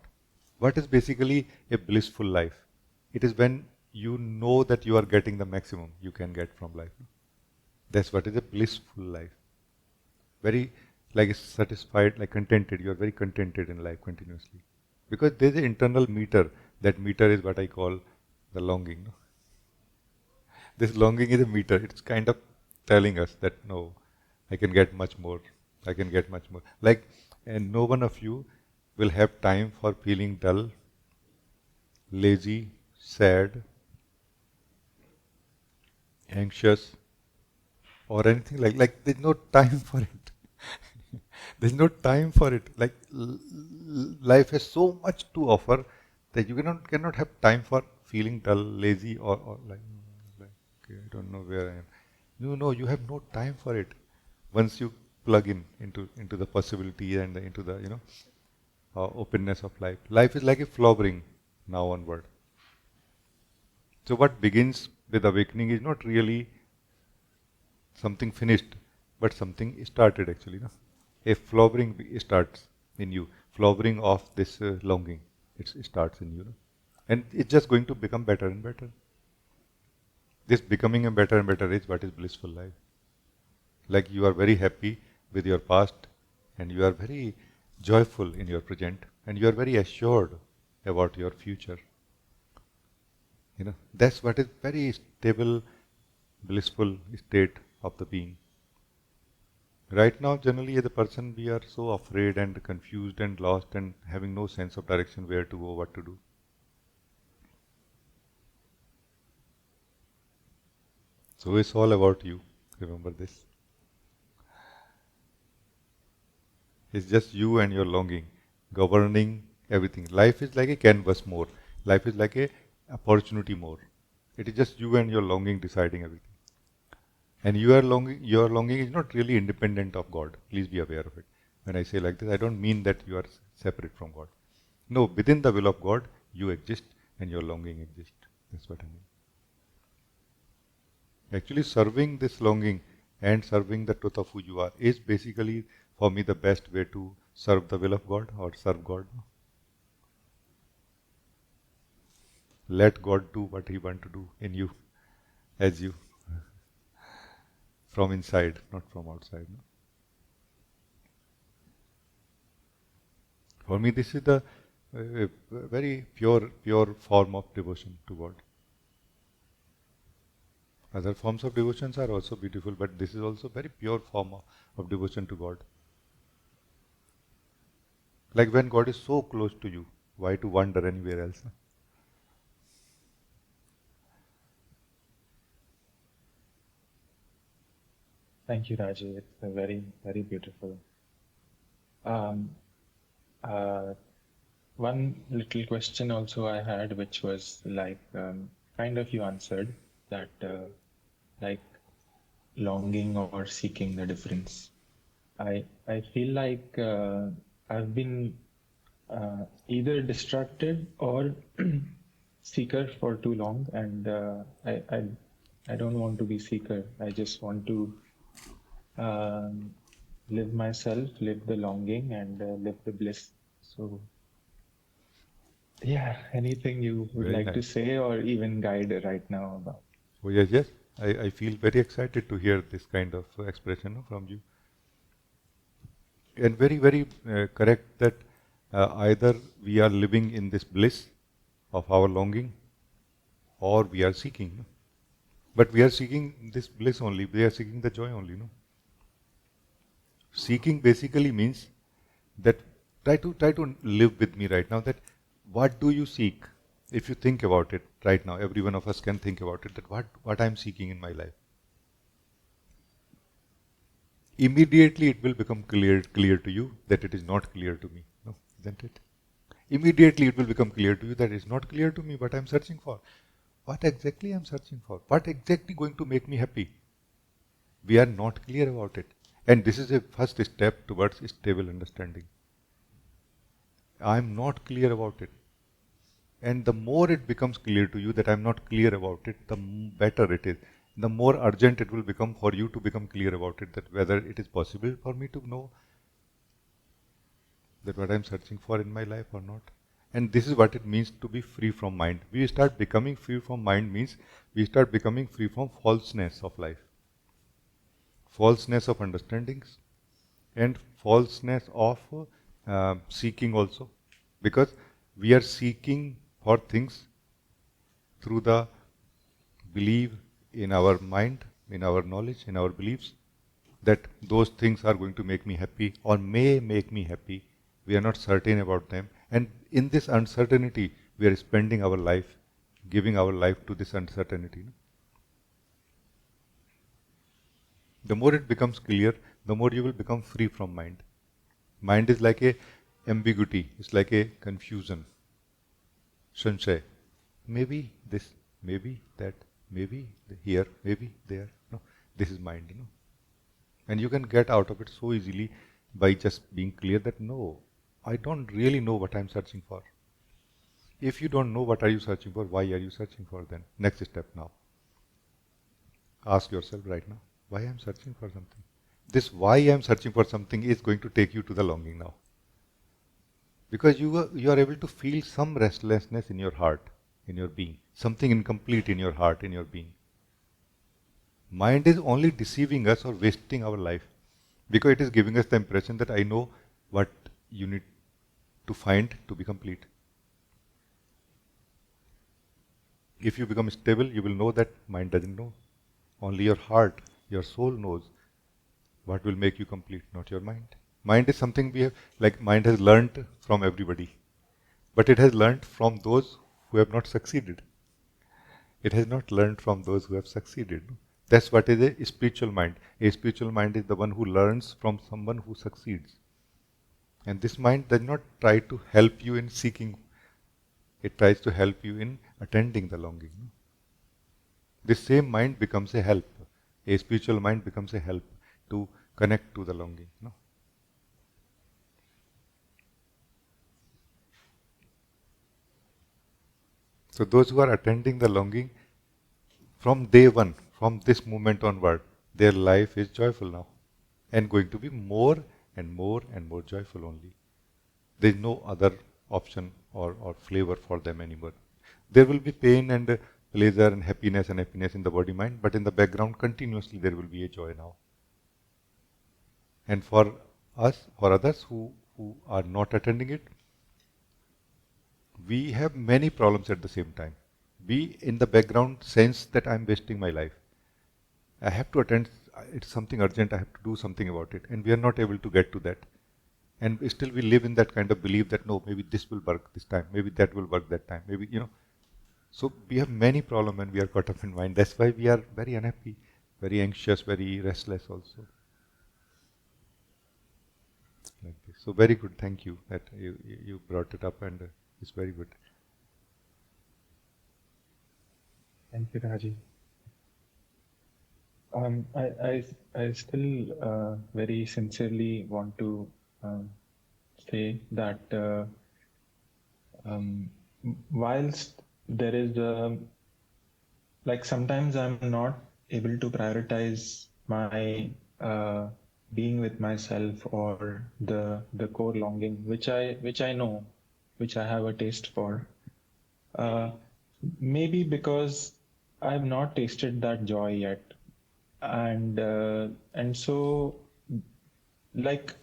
What is basically a blissful life? It is when you know that you are getting the maximum you can get from life. That's what is a blissful life. Very like satisfied, like contented. You are very contented in life continuously. Because there is an internal meter. That meter is what I call the longing. No? This longing is a meter. It's kind of telling us that no, I can get much more. I can get much more. Like, and no one of you will have time for feeling dull, lazy, sad, anxious, or anything like there's no time for it. There's no time for it. Like life has so much to offer that you cannot have time for feeling dull, lazy, or like okay, I don't know where I am. No, you have no time for it. Once you plug into the possibility and into the openness of life. Life is like a flowering now onward. So what begins with awakening is not really something finished, but something started actually. No? A flowering starts in you. Flowering of this longing, it starts in you. No? And it's just going to become better and better. This becoming a better and better is what is blissful life. Like you are very happy with your past and you are very joyful in your present and you are very assured about your future. That's what is very stable, blissful state of the being. Right now, generally, as a person, we are so afraid and confused and lost and having no sense of direction, where to go, what to do. So it's all about you. Remember this. It's just you and your longing governing everything. Life is like a canvas more. Life is like a opportunity more. It is just you and your longing deciding everything. And your longing is not really independent of God. Please be aware of it. When I say like this, I don't mean that you are separate from God. No, within the will of God, you exist and your longing exists. That's what I mean. Actually, serving this longing and serving the truth of who you are is basically, for me, the best way to serve the will of God or serve God. Let God do what He wants to do in you, as you, from inside, not from outside. No? For me, this is the very pure form of devotion to God. Other forms of devotions are also beautiful, but this is also very pure form of devotion to God. Like when God is so close to you, why to wander anywhere else? No? Thank you, Rajee. It's a very, very beautiful. Um, uh, One little question also I had, which was like, kind of you answered that, like longing or seeking the difference. I feel like I've been either distracted or seeker for too long, and I don't want to be seeker. I just want to um, live myself, live the longing, and live the bliss. So, yeah, anything you would Very like to nice. say or even guide right now about? Oh yes, yes. I feel very excited to hear this kind of expression from you. And very correct that either we are living in this bliss of our longing or we are seeking. No? But we are seeking this bliss only, we are seeking the joy only. No? Seeking basically means that try to live with me right now, that what do you seek? If you think about it right now, every one of us can think about it, that what I'm seeking in my life. Immediately it will become clear to you that it is not clear to me. No, isn't it? Immediately it will become clear to you that it's not clear to me what I'm searching for. What exactly I'm searching for? What exactly going to make me happy? We are not clear about it. And this is a first step towards stable understanding. I'm not clear about it. And the more it becomes clear to you that I'm not clear about it, the better it is. The more urgent it will become for you to become clear about it, that whether it is possible for me to know that what I'm searching for in my life or not. And this is what it means to be free from mind. We start becoming free from mind means we start becoming free from falseness of life, falseness of understandings, and falseness of seeking also. Because we are seeking for things through the belief in our mind, in our knowledge, in our beliefs, that those things are going to make me happy or may make me happy. We are not certain about them. And in this uncertainty, we are spending our life, giving our life to this uncertainty. The more it becomes clear, the more you will become free from mind. Mind is like a ambiguity, it's like a confusion. Sanshay. Maybe this, maybe that, maybe here, maybe there. No, this is mind. And you can get out of it so easily by just being clear that no, I don't really know what I'm searching for. If you don't know what are you searching for, why are you searching for then? Next step now. Ask yourself right now, why I'm searching for something. This why I'm searching for something is going to take you to the longing now. Because you are able to feel some restlessness in your heart, in your being, something incomplete in your heart, in your being. Mind is only deceiving us or wasting our life because it is giving us the impression that I know what you need to find to be complete. If you become stable, you will know that mind doesn't know. Only your heart, your soul knows what will make you complete, not your mind. Mind is something we have, like mind has learnt from everybody, but it has learnt from those who have not succeeded. It has not learned from those who have succeeded. That's what is a spiritual mind. A spiritual mind is the one who learns from someone who succeeds. And this mind does not try to help you in seeking. It tries to help you in attending the longing. This same mind becomes a help. A spiritual mind becomes a help to connect to the longing. So those who are attending the longing from day one, from this moment onward, their life is joyful now and going to be more and more and more joyful only. There is no other option or flavor for them anymore. There will be pain and pleasure and happiness in the body mind, but in the background continuously there will be a joy now. And for us, for others who are not attending it, we have many problems at the same time. We in the background sense that I am wasting my life. I have to attend, it's something urgent, I have to do something about it. And we are not able to get to that. And still we live in that kind of belief that no, maybe this will work this time, maybe that will work that time, maybe, So we have many problems when we are caught up in mind. That's why we are very unhappy, very anxious, very restless also. Like this. So very good, thank you that you brought it up, and it's very good. Thank you, Rajee. I still very sincerely want to say that whilst there is like sometimes I'm not able to prioritize my being with myself or the core longing which I know, which I have a taste for. Maybe because I've not tasted that joy yet, and so like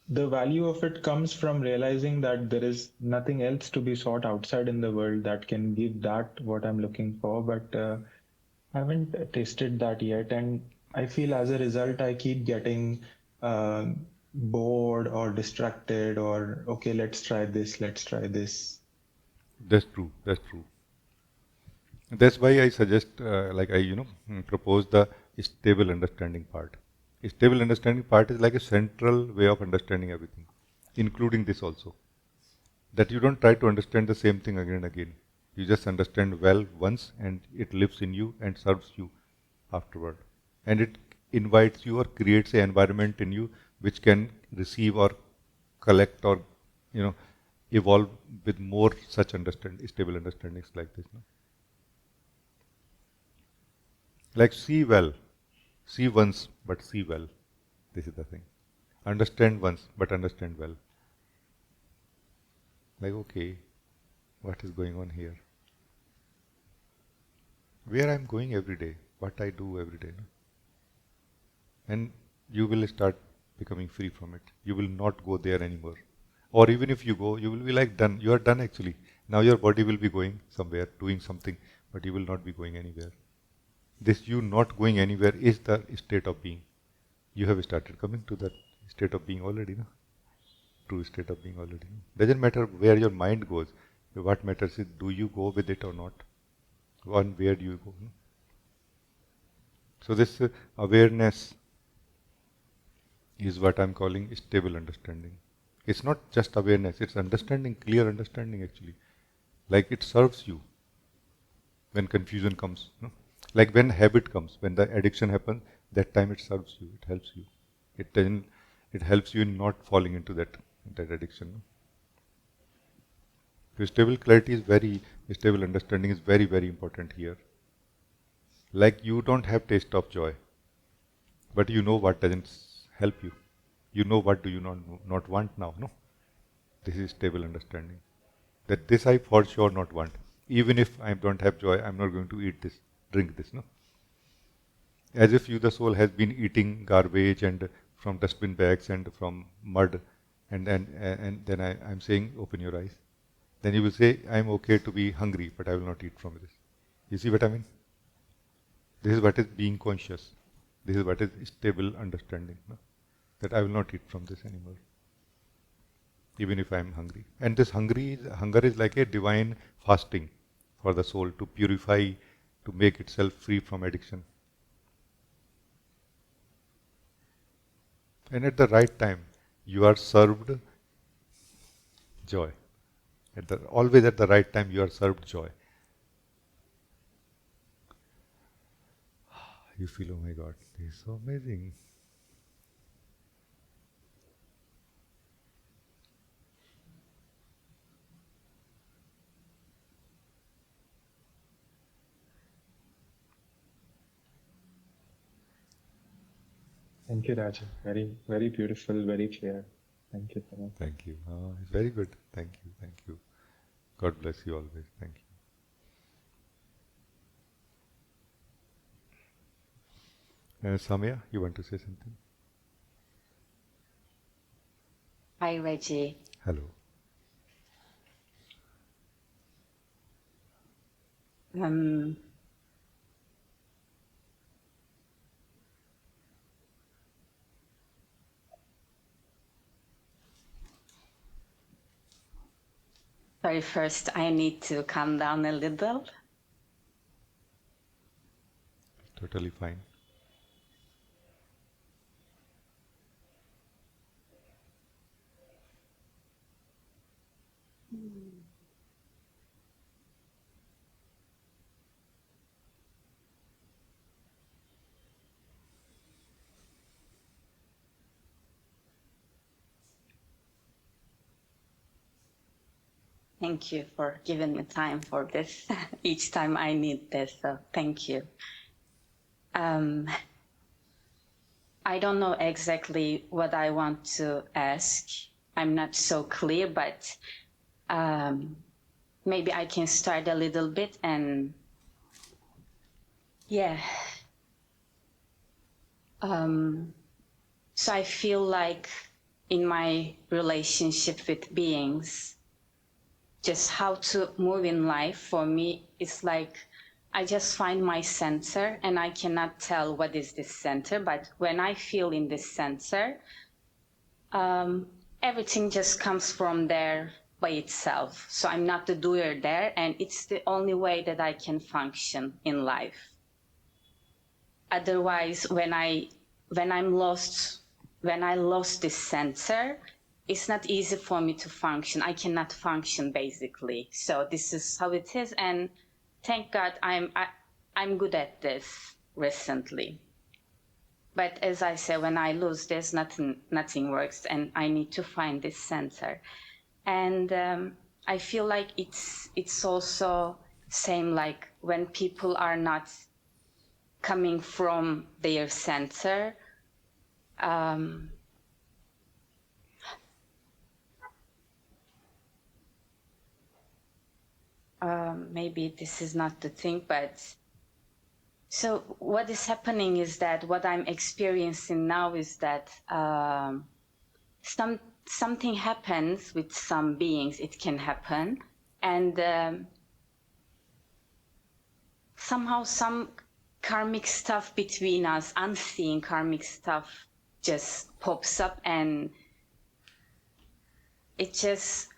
the value of it comes from realizing that there is nothing else to be sought outside in the world that can give that what I'm looking for, but I haven't tasted that yet, and I feel as a result I keep getting bored or distracted or okay, let's try this, let's try this. That's true, that's true. That's why I suggest, propose the stable understanding part. Stable understanding part is like a central way of understanding everything, including this also. That you don't try to understand the same thing again and again. You just understand well once and it lives in you and serves you afterward. And it invites you or creates an environment in you which can receive or collect or, evolve with more such stable understandings like this. No? Like see well, see once but see well. This is the thing. Understand once but understand well. Like, okay, what is going on here? Where I am going every day, what I do every day. No? And you will start becoming free from it. You will not go there anymore. Or even if you go, you will be like done. You are done actually. Now your body will be going somewhere, doing something, but you will not be going anywhere. This you not going anywhere is the state of being. You have started coming to that state of being already, no? True state of being already. Doesn't matter where your mind goes. What matters is do you go with it or not? And where do you go? No? So this awareness is what I'm calling stable understanding. It's not just awareness, it's understanding, clear understanding actually. Like it serves you when confusion comes. No? Like when habit comes, when the addiction happens, that time it serves you, it helps you. It helps you in not falling into that addiction. No? So stable understanding is very, very important here. Like you don't have taste of joy, but you know what doesn't help you. You know what do you not want now, no? This is stable understanding. That this I for sure not want. Even if I don't have joy, I'm not going to eat this, drink this, no? As if you, the soul, has been eating garbage and from dustbin bags and from mud, and then I'm saying, open your eyes. Then you will say, I'm okay to be hungry, but I will not eat from this. You see what I mean? This is what is being conscious. This is what is stable understanding. No? That I will not eat from this anymore, even if I am hungry. And this hunger is like a divine fasting for the soul to purify, to make itself free from addiction. And at the right time, you are served joy. Always at the right time, you are served joy. You feel, oh my God, this is so amazing. Thank you, Rajee. Very, very beautiful, very clear. Thank you so much. Thank you. It's very good. Thank you. Thank you. God bless you always. Thank you. Samya, you want to say something? Hi, Rajee. Hello. Um, Sorry, first I need to calm down a little. Totally fine. Thank you for giving me time for this. Each time I need this, so thank you. I don't know exactly what I want to ask. I'm not so clear, but maybe I can start a little bit and yeah. So I feel like in my relationship with beings, just how to move in life for me, it's like I just find my center and I cannot tell what is this center, but when I feel in this center, everything just comes from there by itself. So I'm not the doer there, and it's the only way that I can function in life. Otherwise, when I lost this center, it's not easy for me to function. I cannot function basically. So this is how it is, and thank God I'm good at this recently. But as I said, when I lose this, nothing works, and I need to find this center. And I feel like it's also same like when people are not coming from their center. Maybe this is not the thing, but so what is happening is that what I'm experiencing now is that something happens with some beings. It can happen, and somehow some karmic stuff between us, unseen karmic stuff, just pops up, and it just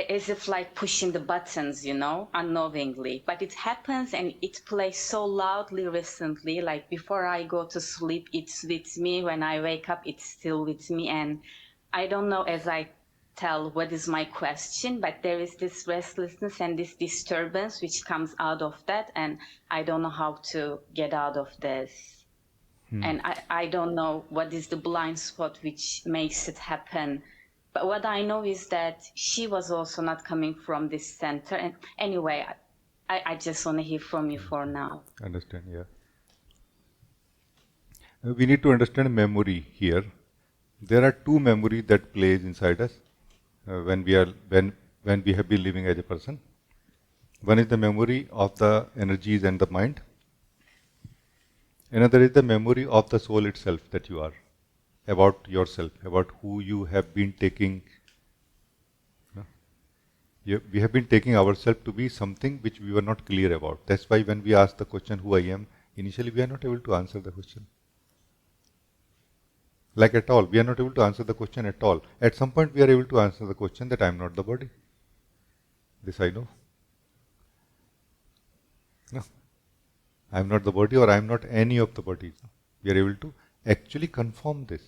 as if like pushing the buttons, you know, unknowingly. But it happens, and it plays so loudly recently. Like before I go to sleep, it's with me. When I wake up, it's still with me. And I don't know as I tell what is my question, but there is this restlessness and this disturbance which comes out of that. And I don't know how to get out of this. And I don't know what is the blind spot which makes it happen. But what I know is that she was also not coming from this center. And anyway, I just want to hear from you for now. Understand, yeah. We need to understand memory here. There are two memories that plays inside us when we have been living as a person. One is the memory of the energies and the mind. Another is the memory of the soul itself, that you are, about yourself, about who you have been taking. We have been taking ourselves to be something which we were not clear about. That's why when we ask the question, who I am, initially we are not able to answer the question. Like at all, we are not able to answer the question at all. At some point we are able to answer the question that I am not the body. This I know. No. I am not the body, or I am not any of the bodies. We are able to actually confirm this.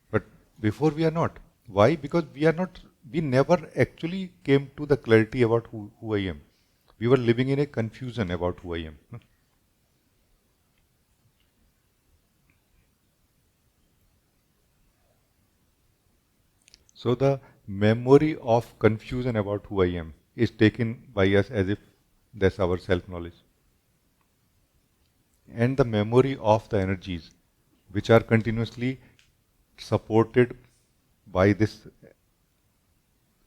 But before we are not. Why? Because we never actually came to the clarity about who I am. We were living in a confusion about who I am. So the memory of confusion about who I am is taken by us as if that's our self-knowledge. And the memory of the energies, which are continuously supported by this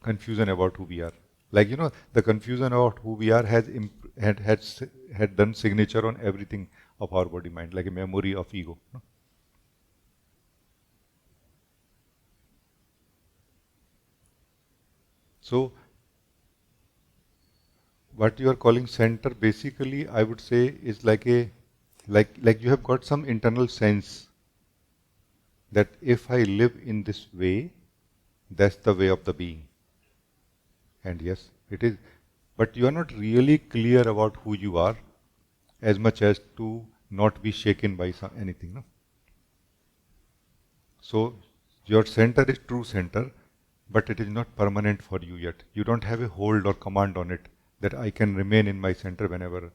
confusion about who we are. Like, the confusion about who we are had done signature on everything of our body mind, like a memory of ego. So, what you are calling center, basically, I would say, is like you have got some internal sense that if I live in this way, that's the way of the being. And yes, it is. But you are not really clear about who you are as much as to not be shaken by anything. No? So, your center is true center, but it is not permanent for you yet. You don't have a hold or command on it that I can remain in my center whenever,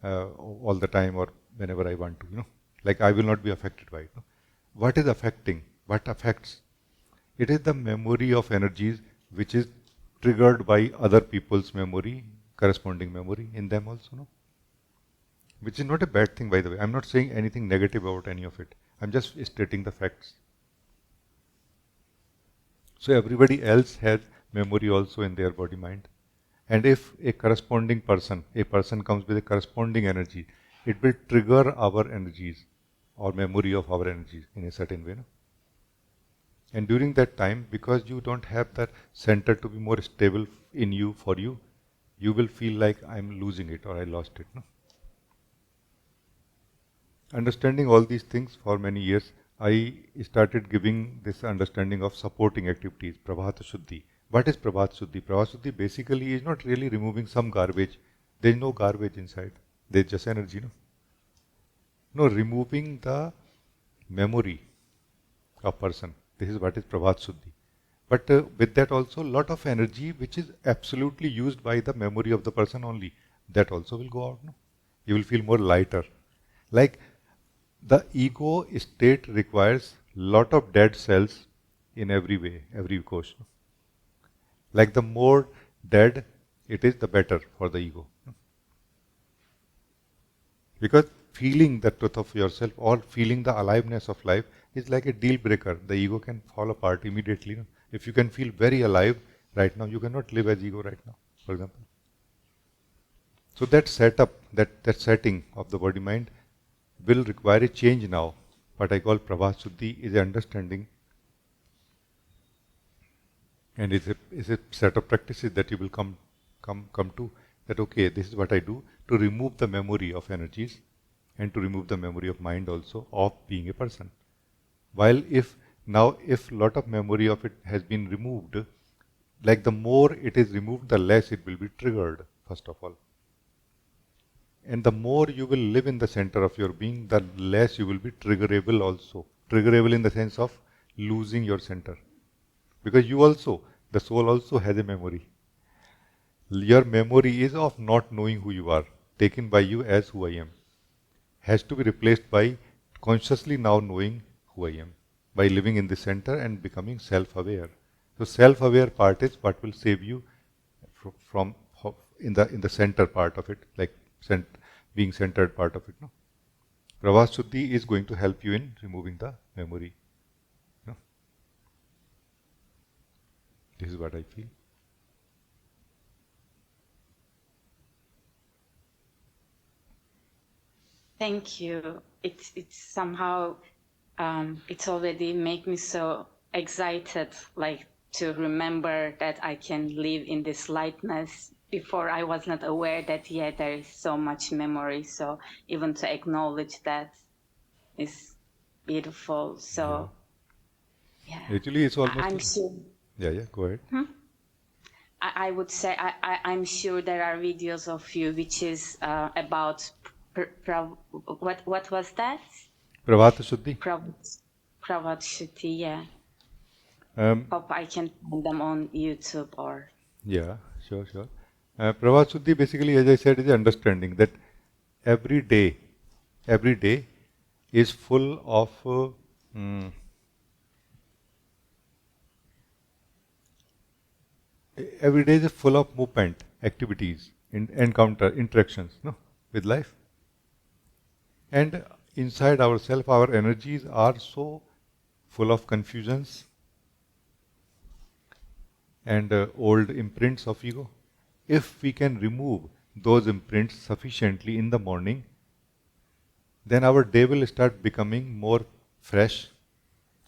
all the time, or whenever I want to. Like I will not be affected by it. No? What is affecting? What affects? It is the memory of energies which is triggered by other people's memory, corresponding memory in them also. No? Which is not a bad thing, by the way. I'm not saying anything negative about any of it. I'm just stating the facts. So everybody else has memory also in their body mind. And if a corresponding person, comes with a corresponding energy, it will trigger our energies or memory of our energies in a certain way. No? And during that time, because you don't have that center to be more stable in you, for you, you will feel like I'm losing it or I lost it. No? Understanding all these things for many years, I started giving this understanding of supporting activities, Prabhata Shuddhi. What is Prabhat Shuddhi? Prabhat Shuddhi basically is not really removing some garbage. There is no garbage inside. There is just energy. No, removing the memory of person. This is what is Prabhat Shuddhi. But with that also, lot of energy which is absolutely used by the memory of the person only, that also will go out. No? You will feel more lighter. Like the ego state requires lot of dead cells in every way, every course. No? Like the more dead it is, the better for the ego. Because feeling the truth of yourself or feeling the aliveness of life is like a deal breaker. The ego can fall apart immediately. No? If you can feel very alive right now, you cannot live as ego right now, for example. So that setup, that setting of the body mind will require a change now. What I call Prabhat Shuddhi is understanding, and is a set of practices that you will come to, that okay, this is what I do to remove the memory of energies and to remove the memory of mind also of being a person. While if lot of memory of it has been removed, like the more it is removed, the less it will be triggered, first of all. And the more you will live in the center of your being, the less you will be triggerable also. Triggerable in the sense of losing your center. Because you also, the soul also has a memory. Your memory is of not knowing who you are, taken by you as who I am. Has to be replaced by consciously now knowing who I am, by living in the center and becoming self-aware. So self-aware part is what will save you from in the center part of it, like being centered part of it. No? Prabhat Shuddhi is going to help you in removing the memory. No? This is what I feel. Thank you. It's somehow it's already make me so excited, like to remember that I can live in this lightness. Before I was not aware that there is so much memory. So even to acknowledge that is beautiful. So yeah. Actually, it's almost. I'm sure. Yeah. Go ahead. I would say I'm sure there are videos of you which is about what was that? Prabhat Shuddhi. Prabhat Shuddhi, yeah. Hope I can find them on YouTube or. Yeah, sure. Prabhat Shuddhi basically, as I said, is understanding that every day is full of every day is full of movement, activities, interactions, no, with life. And inside ourselves, our energies are so full of confusions and old imprints of ego. If we can remove those imprints sufficiently in the morning, then our day will start becoming more fresh,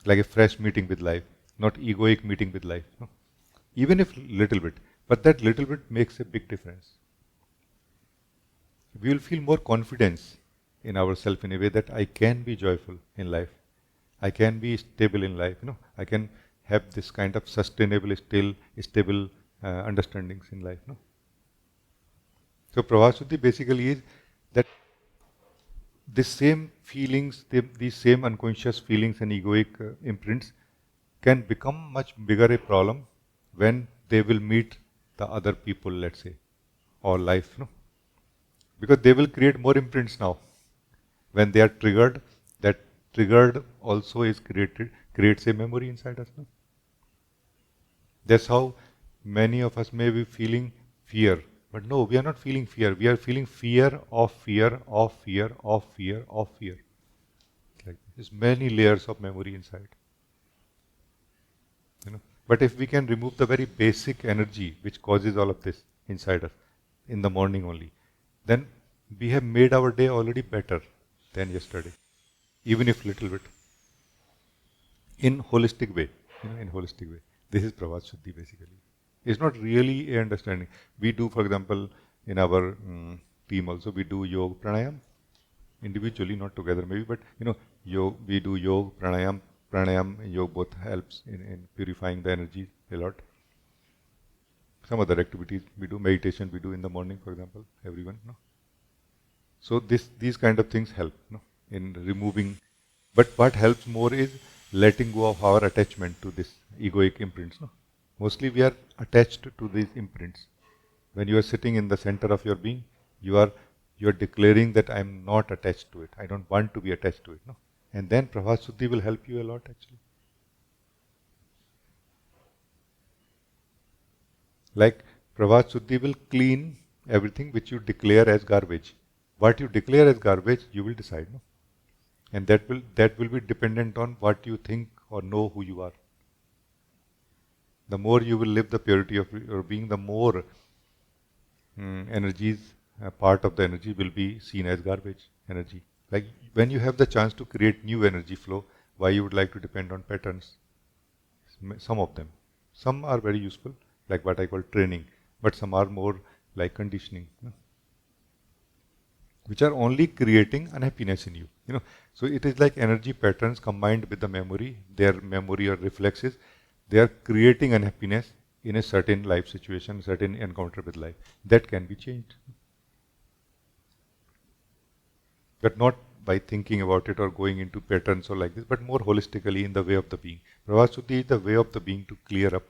like a fresh meeting with life, not egoic meeting with life. No? Even if little bit, but that little bit makes a big difference. We will feel more confidence in ourselves in a way that I can be joyful in life. I can be stable in life. I can have this kind of sustainable, stable understandings in life. No? So Pravasuddhi basically is that these same feelings, these same unconscious feelings and egoic imprints can become much bigger a problem when they will meet the other people, let's say, or life. No? Because they will create more imprints now. When they are triggered, that triggered also is creates a memory inside us. No? That's how many of us may be feeling fear. But no, we are not feeling fear. We are feeling fear of fear of fear of fear of fear. Like there's many layers of memory inside. But if we can remove the very basic energy which causes all of this inside us in the morning only, then we have made our day already better than yesterday, even if little bit. In holistic way, in holistic way. This is Pravat Shuddhi basically. It's not really a understanding. We do, for example, in our team also, we do yoga pranayam, individually, not together maybe, but we do yoga, pranayam and yoga both helps in purifying the energy a lot. Some other activities we do, meditation we do in the morning, for example, everyone. No? So these kind of things help in removing. But what helps more is letting go of our attachment to this egoic imprints. No? Mostly we are attached to these imprints. When you are sitting in the center of your being, you are declaring that I am not attached to it. I don't want to be attached to it. No? And then Prabhat Suddhi will help you a lot actually. Like Prabhat Suddhi will clean everything which you declare as garbage. What you declare as garbage, you will decide. No? And that will be dependent on what you think or know who you are. The more you will live the purity of your being, the more energies, part of the energy will be seen as garbage energy. Like when you have the chance to create new energy flow, why you would like to depend on patterns? Some of them. Some are very useful, like what I call training, but some are more like conditioning. Which are only creating unhappiness in you. So it is like energy patterns combined with the memory, their memory or reflexes, they are creating unhappiness in a certain life situation, certain encounter with life. That can be changed. But not by thinking about it or going into patterns or like this, but more holistically in the way of the being. Pravasuddhi is the way of the being to clear up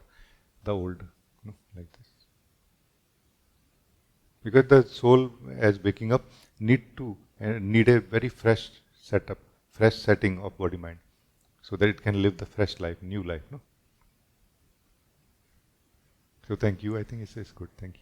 the old, like this. Because the soul, as waking up, need a very fresh setup, fresh setting of body mind, so that it can live the fresh life, new life. No? So thank you. I think it's good. Thank you.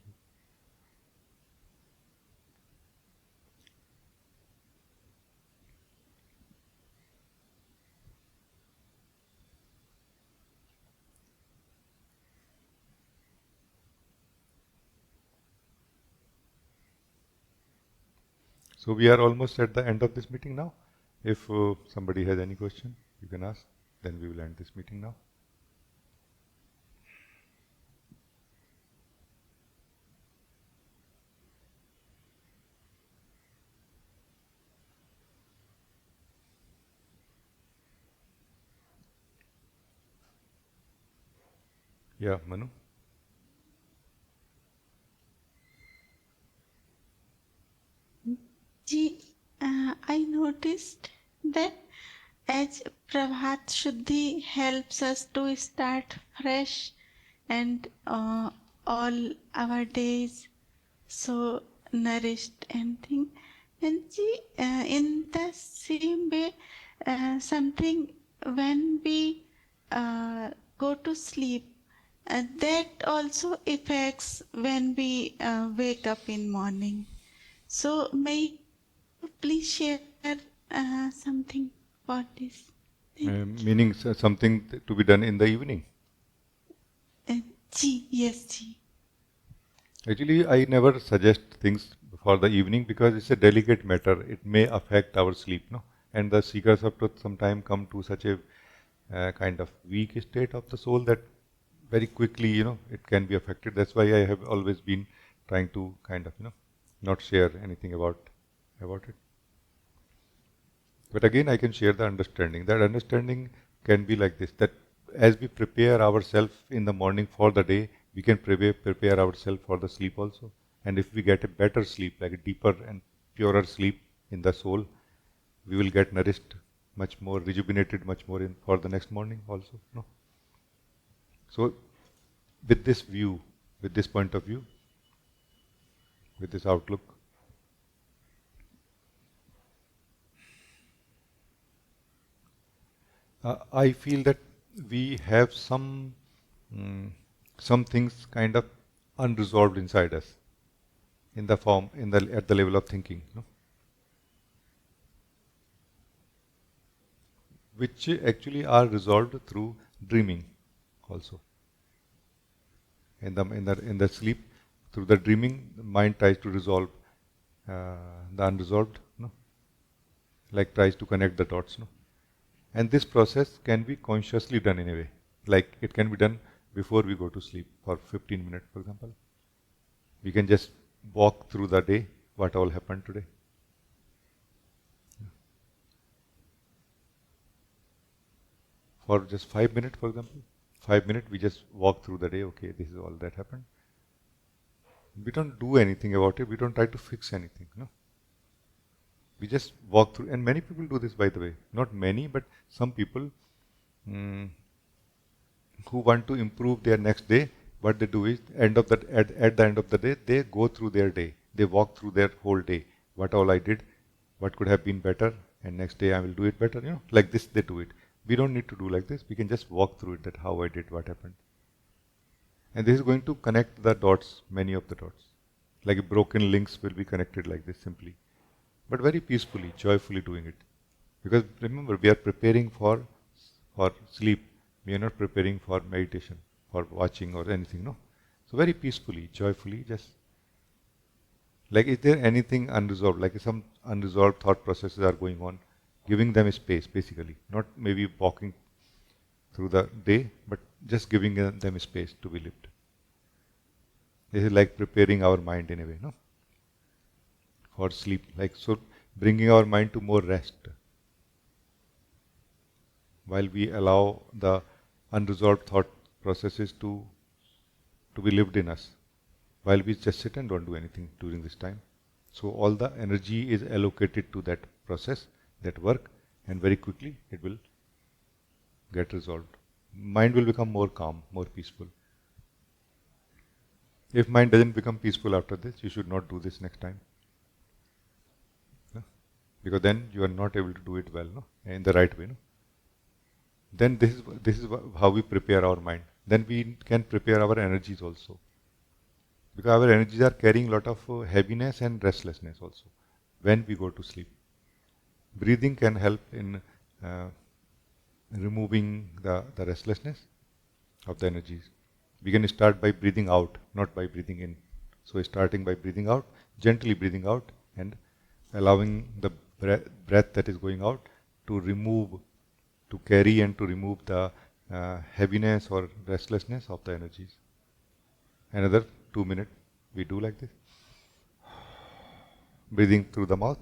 So we are almost at the end of this meeting now. If somebody has any question, you can ask. Then we will end this meeting now. Yeah, Manu. I noticed that as Prabhat Shuddhi helps us to start fresh and all our days so nourished and thing. And in the same way, something when we go to sleep, that also affects when we wake up in morning. So may you please share Something for this. Meaning something to be done in the evening. Yes, Ji. Actually, I never suggest things for the evening because it's a delicate matter. It may affect our sleep, no? And the seekers of truth sometimes come to such a kind of weak state of the soul that very quickly, it can be affected. That's why I have always been trying to kind of, not share anything about it. But again, I can share the understanding. That understanding can be like this, that as we prepare ourselves in the morning for the day, we can prepare ourselves for the sleep also. And if we get a better sleep, like a deeper and purer sleep in the soul, we will get nourished much more, rejuvenated much more for the next morning also. No? So, with this view, with this point of view, with this outlook, I feel that we have some things kind of unresolved inside us, in the form, at the level of thinking, which actually are resolved through dreaming, also. In the sleep, through the dreaming, the mind tries to resolve the unresolved, like tries to connect the dots, And this process can be consciously done in a way. Like it can be done before we go to sleep for 15 minutes, for example. We can just walk through the day, what all happened today. For just 5 minutes, for example. 5 minutes, we just walk through the day, okay, this is all that happened. We don't do anything about it, we don't try to fix anything, We just walk through, and many people do this, by the way. Not many, but some people who want to improve their next day, what they do is, at the end of the day, they go through their day. They walk through their whole day. What all I did, what could have been better, and next day I will do it better. Like this they do it. We don't need to do like this. We can just walk through it, that how I did, what happened. And this is going to connect the dots, many of the dots. Like broken links will be connected like this simply. But very peacefully, joyfully doing it. Because remember, we are preparing for sleep. We are not preparing for meditation, for watching or anything, So very peacefully, joyfully, just like, is there anything unresolved, like some unresolved thought processes are going on, giving them space, basically. Not maybe walking through the day, but just giving them space to be lived. This is like preparing our mind in a way, for sleep, like so, bringing our mind to more rest, while we allow the unresolved thought processes to be lived in us, while we just sit and don't do anything during this time. So all the energy is allocated to that process, that work, and very quickly it will get resolved. Mind will become more calm, more peaceful. If mind doesn't become peaceful after this, you should not do this next time. Because then you are not able to do it well, in the right way. Then this is how we prepare our mind. Then we can prepare our energies also. Because our energies are carrying a lot of heaviness and restlessness also when we go to sleep. Breathing can help in removing the restlessness of the energies. We can start by breathing out, not by breathing in. So starting by breathing out, gently breathing out, and allowing the breath that is going out to carry and to remove the heaviness or restlessness of the energies. Another 2 minutes, we do like this. Breathing through the mouth.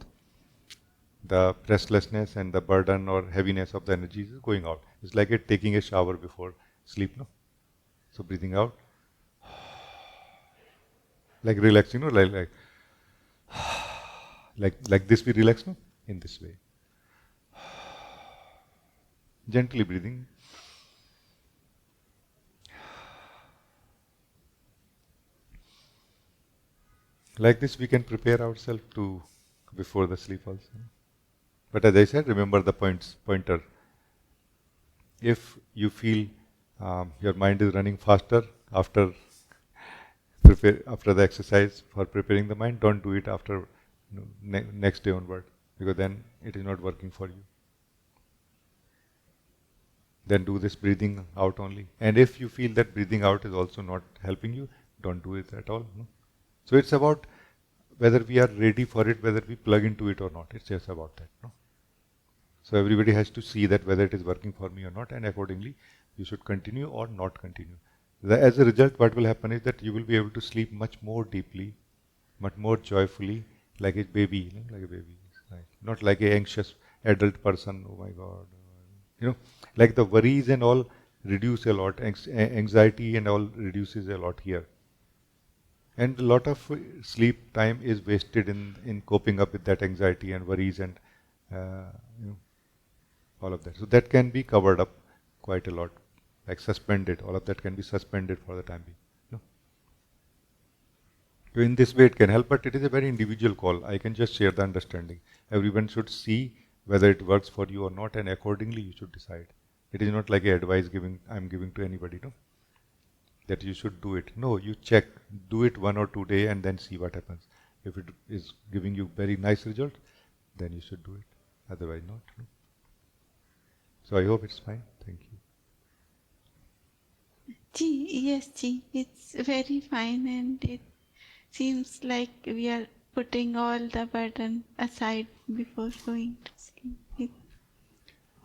The restlessness and the burden or heaviness of the energies is going out. It's like taking a shower before sleep, So breathing out, like relaxing, like this we relax, in this way. Gently breathing. Like this we can prepare ourselves to before the sleep also. But as I said, remember the pointer. If you feel your mind is running faster after the exercise for preparing the mind, don't do it after next day onward. because then it is not working for you. Then do this breathing out only. And if you feel that breathing out is also not helping you, don't do it at all. No? So it's about whether we are ready for it, whether we plug into it or not. It's just about that. No? So everybody has to see that whether it is working for me or not, and accordingly you should continue or not continue. As a result, what will happen is that you will be able to sleep much more deeply, much more joyfully, like a baby, like a baby, right? Not like a anxious adult person. Oh my God, like the worries and all reduce a lot. Anxiety and all reduces a lot here, and a lot of sleep time is wasted in coping up with that anxiety and worries and uh, you know, all of that. So that can be covered up quite a lot, like suspended. All of that can be suspended for the time being. So in this way it can help, but it is a very individual call. I can just share the understanding. Everyone should see whether it works for you or not, and accordingly you should decide. It is not like a advice I'm giving to anybody, no? That you should do it. No, you check, do it 1 or 2 days and then see what happens. If it is giving you very nice result, then you should do it. Otherwise not. No? So I hope it's fine. Thank you. Yes, Ji, it's very fine, and it seems like we are putting all the burden aside before going to sleep.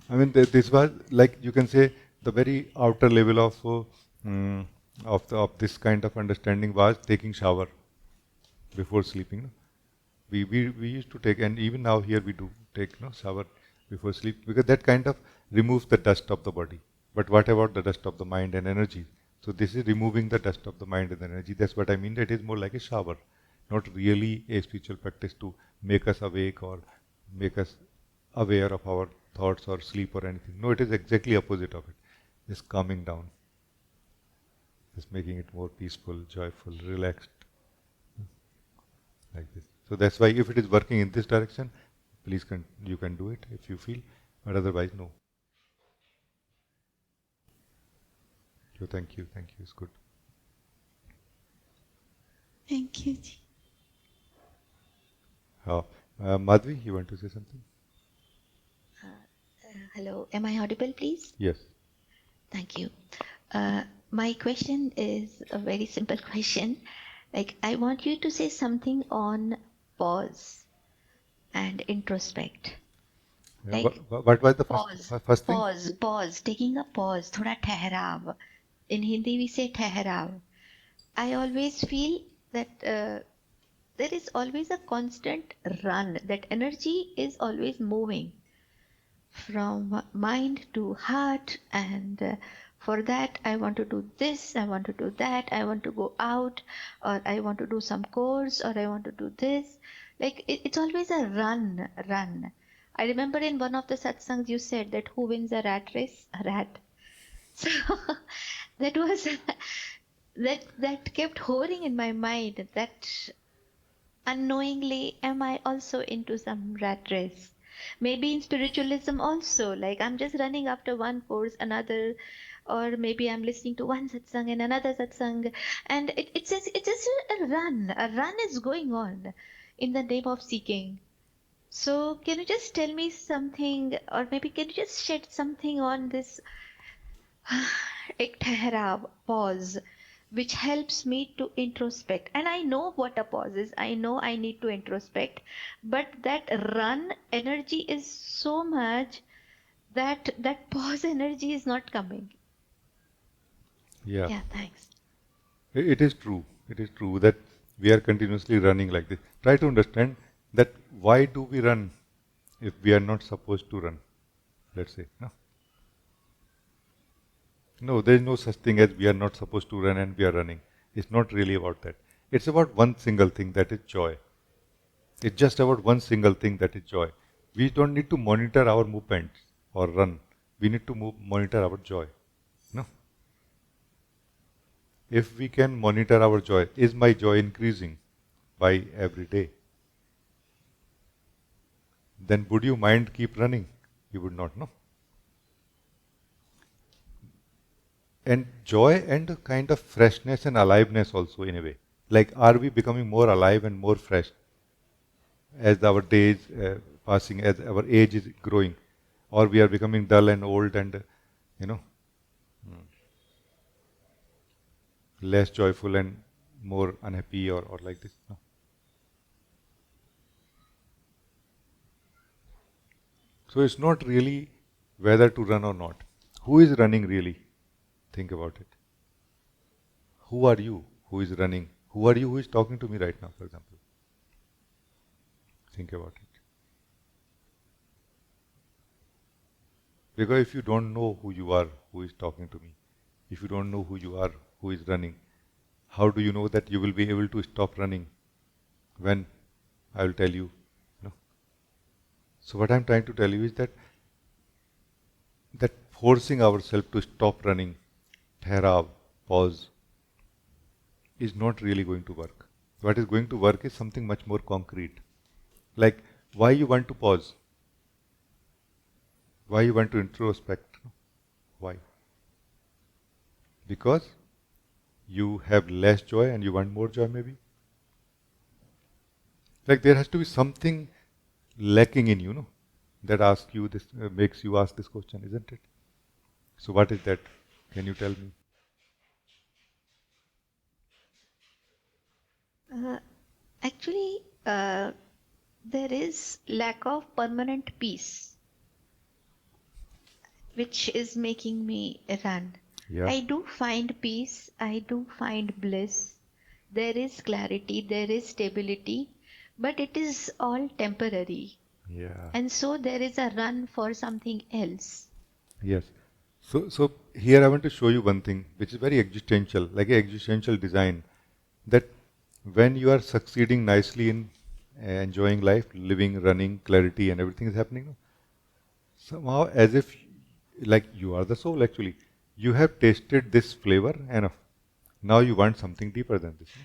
I mean, this was like, you can say, the very outer level of this kind of understanding was taking shower before sleeping. No? We used to take, and even now here we do take shower before sleep, because that kind of removes the dust of the body. But what about the dust of the mind and energy? So this is removing the dust of the mind and energy. That's what I mean. It is more like a shower, not really a spiritual practice to make us awake or make us aware of our thoughts or sleep or anything. No, it is exactly opposite of it. Just calming down, just making it more peaceful, joyful, relaxed, like this. So that's why if it is working in this direction, please you can do it if you feel, but otherwise no. So thank you, it's good. Thank you, Ji. Madhvi, you want to say something? Hello, am I audible, please? Yes. Thank you. My question is a very simple question. Like, I want you to say something on pause and introspect. Like, what was the first thing? Pause, taking a pause, thoda ठहराव. In Hindi we say ठहराव. I always feel that there is always a constant run, that energy is always moving from mind to heart, and for that I want to do this, I want to do that, I want to go out, or I want to do some course, or I want to do this. Like it's always a run. I remember in one of the satsangs you said that who wins a rat race? A rat. So that was that kept hovering in my mind, that unknowingly am I also into some rat race. Maybe in spiritualism also, like I'm just running after one course, another, or maybe I'm listening to one satsang and another satsang, and it's just a run. A run is going on in the name of seeking. So can you just tell me something, or maybe can you just shed something on this ek ठहराव, pause, which helps me to introspect? And I know what a pause is. I know I need to introspect, but that run energy is so much that pause energy is not coming. Yeah, Thanks. it is true. It is true that we are continuously running like this. Try to understand that why do we run if we are not supposed to run, let's say. No, there is no such thing as we are not supposed to run and we are running. It's not really about that. It's about one single thing, that is joy. It's just about one single thing, that is joy. We don't need to monitor our movements or run. We need to monitor our joy. No. If we can monitor our joy, is my joy increasing by every day? Then would you mind keep running? You would not, no? And joy and a kind of freshness and aliveness also, in a way. Like, are we becoming more alive and more fresh? as our days passing, as our age is growing, or we are becoming dull and old and, you know, less joyful and more unhappy or like this. No. So it's not really whether to run or not. Who is running really? Think about it. Who are you who is running? Who are you who is talking to me right now, for example? Think about it. Because if you don't know who you are, who is talking to me, if you don't know who you are, who is running, how do you know that you will be able to stop running when I will tell you? No. So what I'm trying to tell you is that forcing ourselves to stop running, ठहराव, pause, is not really going to work. What is going to work is something much more concrete. Like why you want to pause? Why you want to introspect? Why? Because you have less joy and you want more joy maybe? Like there has to be something lacking in you, no? That asks you this, makes you ask this question, isn't it? So what is that? Can you tell me? Actually, there is lack of permanent peace, which is making me run. Yeah. I do find peace, I do find bliss. There is clarity, there is stability, but it is all temporary. Yeah. And so there is a run for something else. Yes. So here I want to show you one thing which is very existential, like an existential design, that when you are succeeding nicely in enjoying life, living, running, clarity and everything is happening, no? Somehow as if like you are the soul actually. You have tasted this flavor enough. Now you want something deeper than this. No?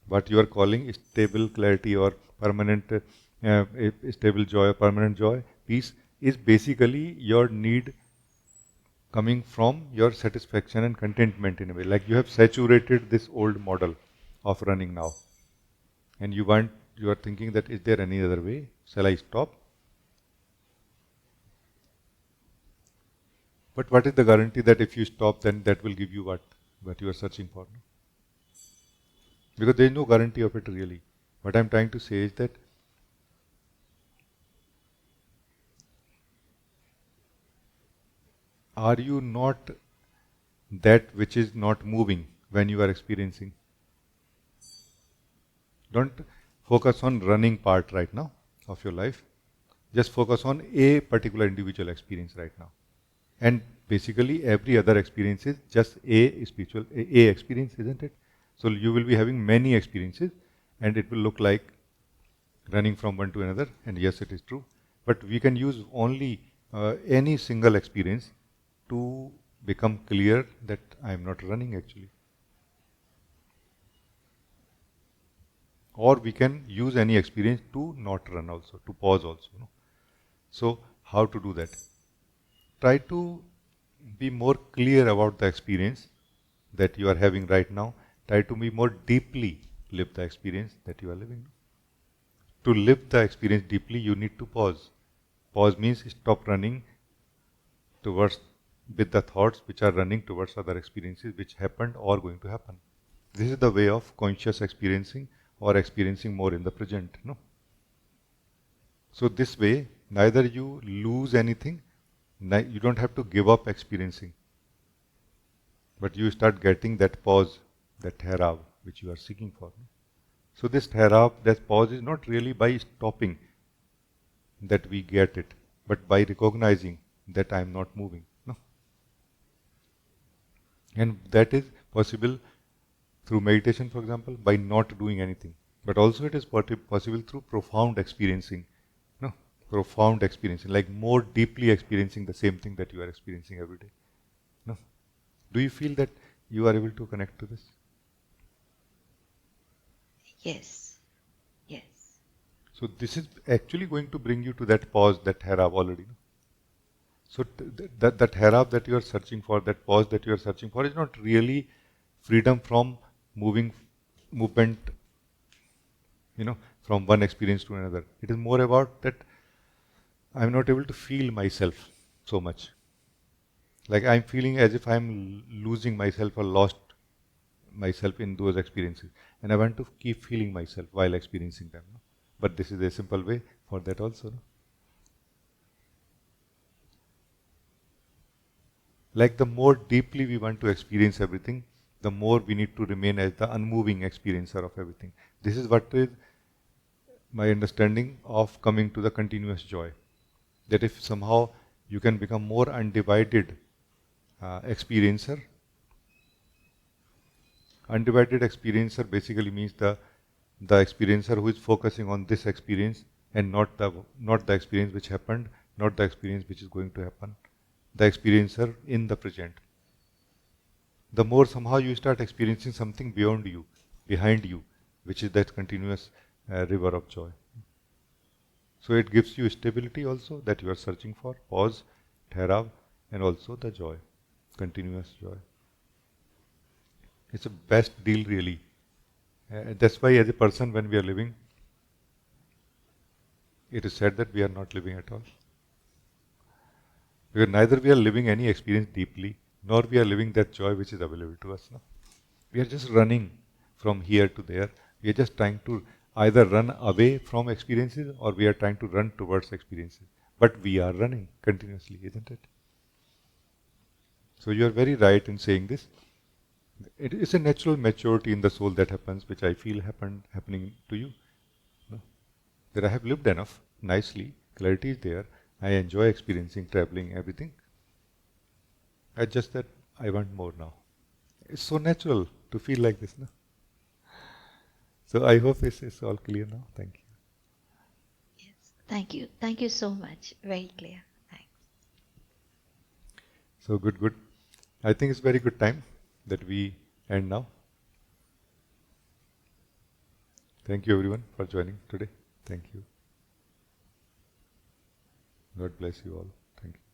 What you are calling stable clarity or permanent stable joy or permanent joy, peace, is basically your need coming from your satisfaction and contentment in a way. Like you have saturated this old model of running now. And you are thinking that is there any other way? Shall I stop? But what is the guarantee that if you stop then that will give you what you are searching for? No? Because there is no guarantee of it really. What I am trying to say is that are you not that which is not moving when you are experiencing? Don't focus on running part right now of your life. Just focus on a particular individual experience right now. And basically every other experience is just a spiritual, a experience, isn't it? So you will be having many experiences and it will look like running from one to another, and yes, it is true. But we can use only any single experience to become clear that I am not running actually. Or we can use any experience to not run also, to pause also. No? So how to do that? Try to be more clear about the experience that you are having right now. Try to be more deeply live the experience that you are living. To live the experience deeply, you need to pause. Pause means stop running towards with the thoughts which are running towards other experiences which happened or going to happen. This is the way of conscious experiencing or experiencing more in the present. No? So this way, neither you lose anything, you don't have to give up experiencing, but you start getting that pause, that ठहराव which you are seeking for. So this ठहराव, that pause is not really by stopping that we get it, but by recognizing that I am not moving. No? And that is possible through meditation, for example, by not doing anything. But also it is possible through profound experiencing. No? Profound experiencing, like more deeply experiencing the same thing that you are experiencing every day. No? Do you feel that you are able to connect to this? Yes. Yes. So this is actually going to bring you to that pause, that ठहराव already. No? So that ठहराव that you are searching for, that pause that you are searching for, is not really freedom from movement, from one experience to another. It is more about that I'm not able to feel myself so much. Like I'm feeling as if I'm losing myself or lost myself in those experiences. And I want to keep feeling myself while experiencing them. No? But this is a simple way for that also. No? Like the more deeply we want to experience everything, the more we need to remain as the unmoving experiencer of everything. This is what is my understanding of coming to the continuous joy. That if somehow you can become more undivided experiencer. Undivided experiencer basically means the experiencer who is focusing on this experience and not the experience which happened, not the experience which is going to happen. The experiencer in the present. The more somehow you start experiencing something beyond you, behind you, which is that continuous river of joy. So it gives you stability also that you are searching for, pause, therav, and also the joy, continuous joy. It's a best deal really. That's why as a person when we are living, it is said that we are not living at all. Because neither we are living any experience deeply, nor we are living that joy which is available to us. No? We are just running from here to there. We are just trying to either run away from experiences or we are trying to run towards experiences. But we are running continuously, isn't it? So you are very right in saying this. It is a natural maturity in the soul that happens, which I feel happening to you. No? That I have lived enough, nicely, clarity is there, I enjoy experiencing, traveling, everything. It's just that I want more now. It's so natural to feel like this. No? So I hope this is all clear now. Thank you. Yes. Thank you. Thank you so much. Very clear. Thanks. So good. I think it's very good time that we end now. Thank you everyone for joining today. Thank you. God bless you all. Thank you.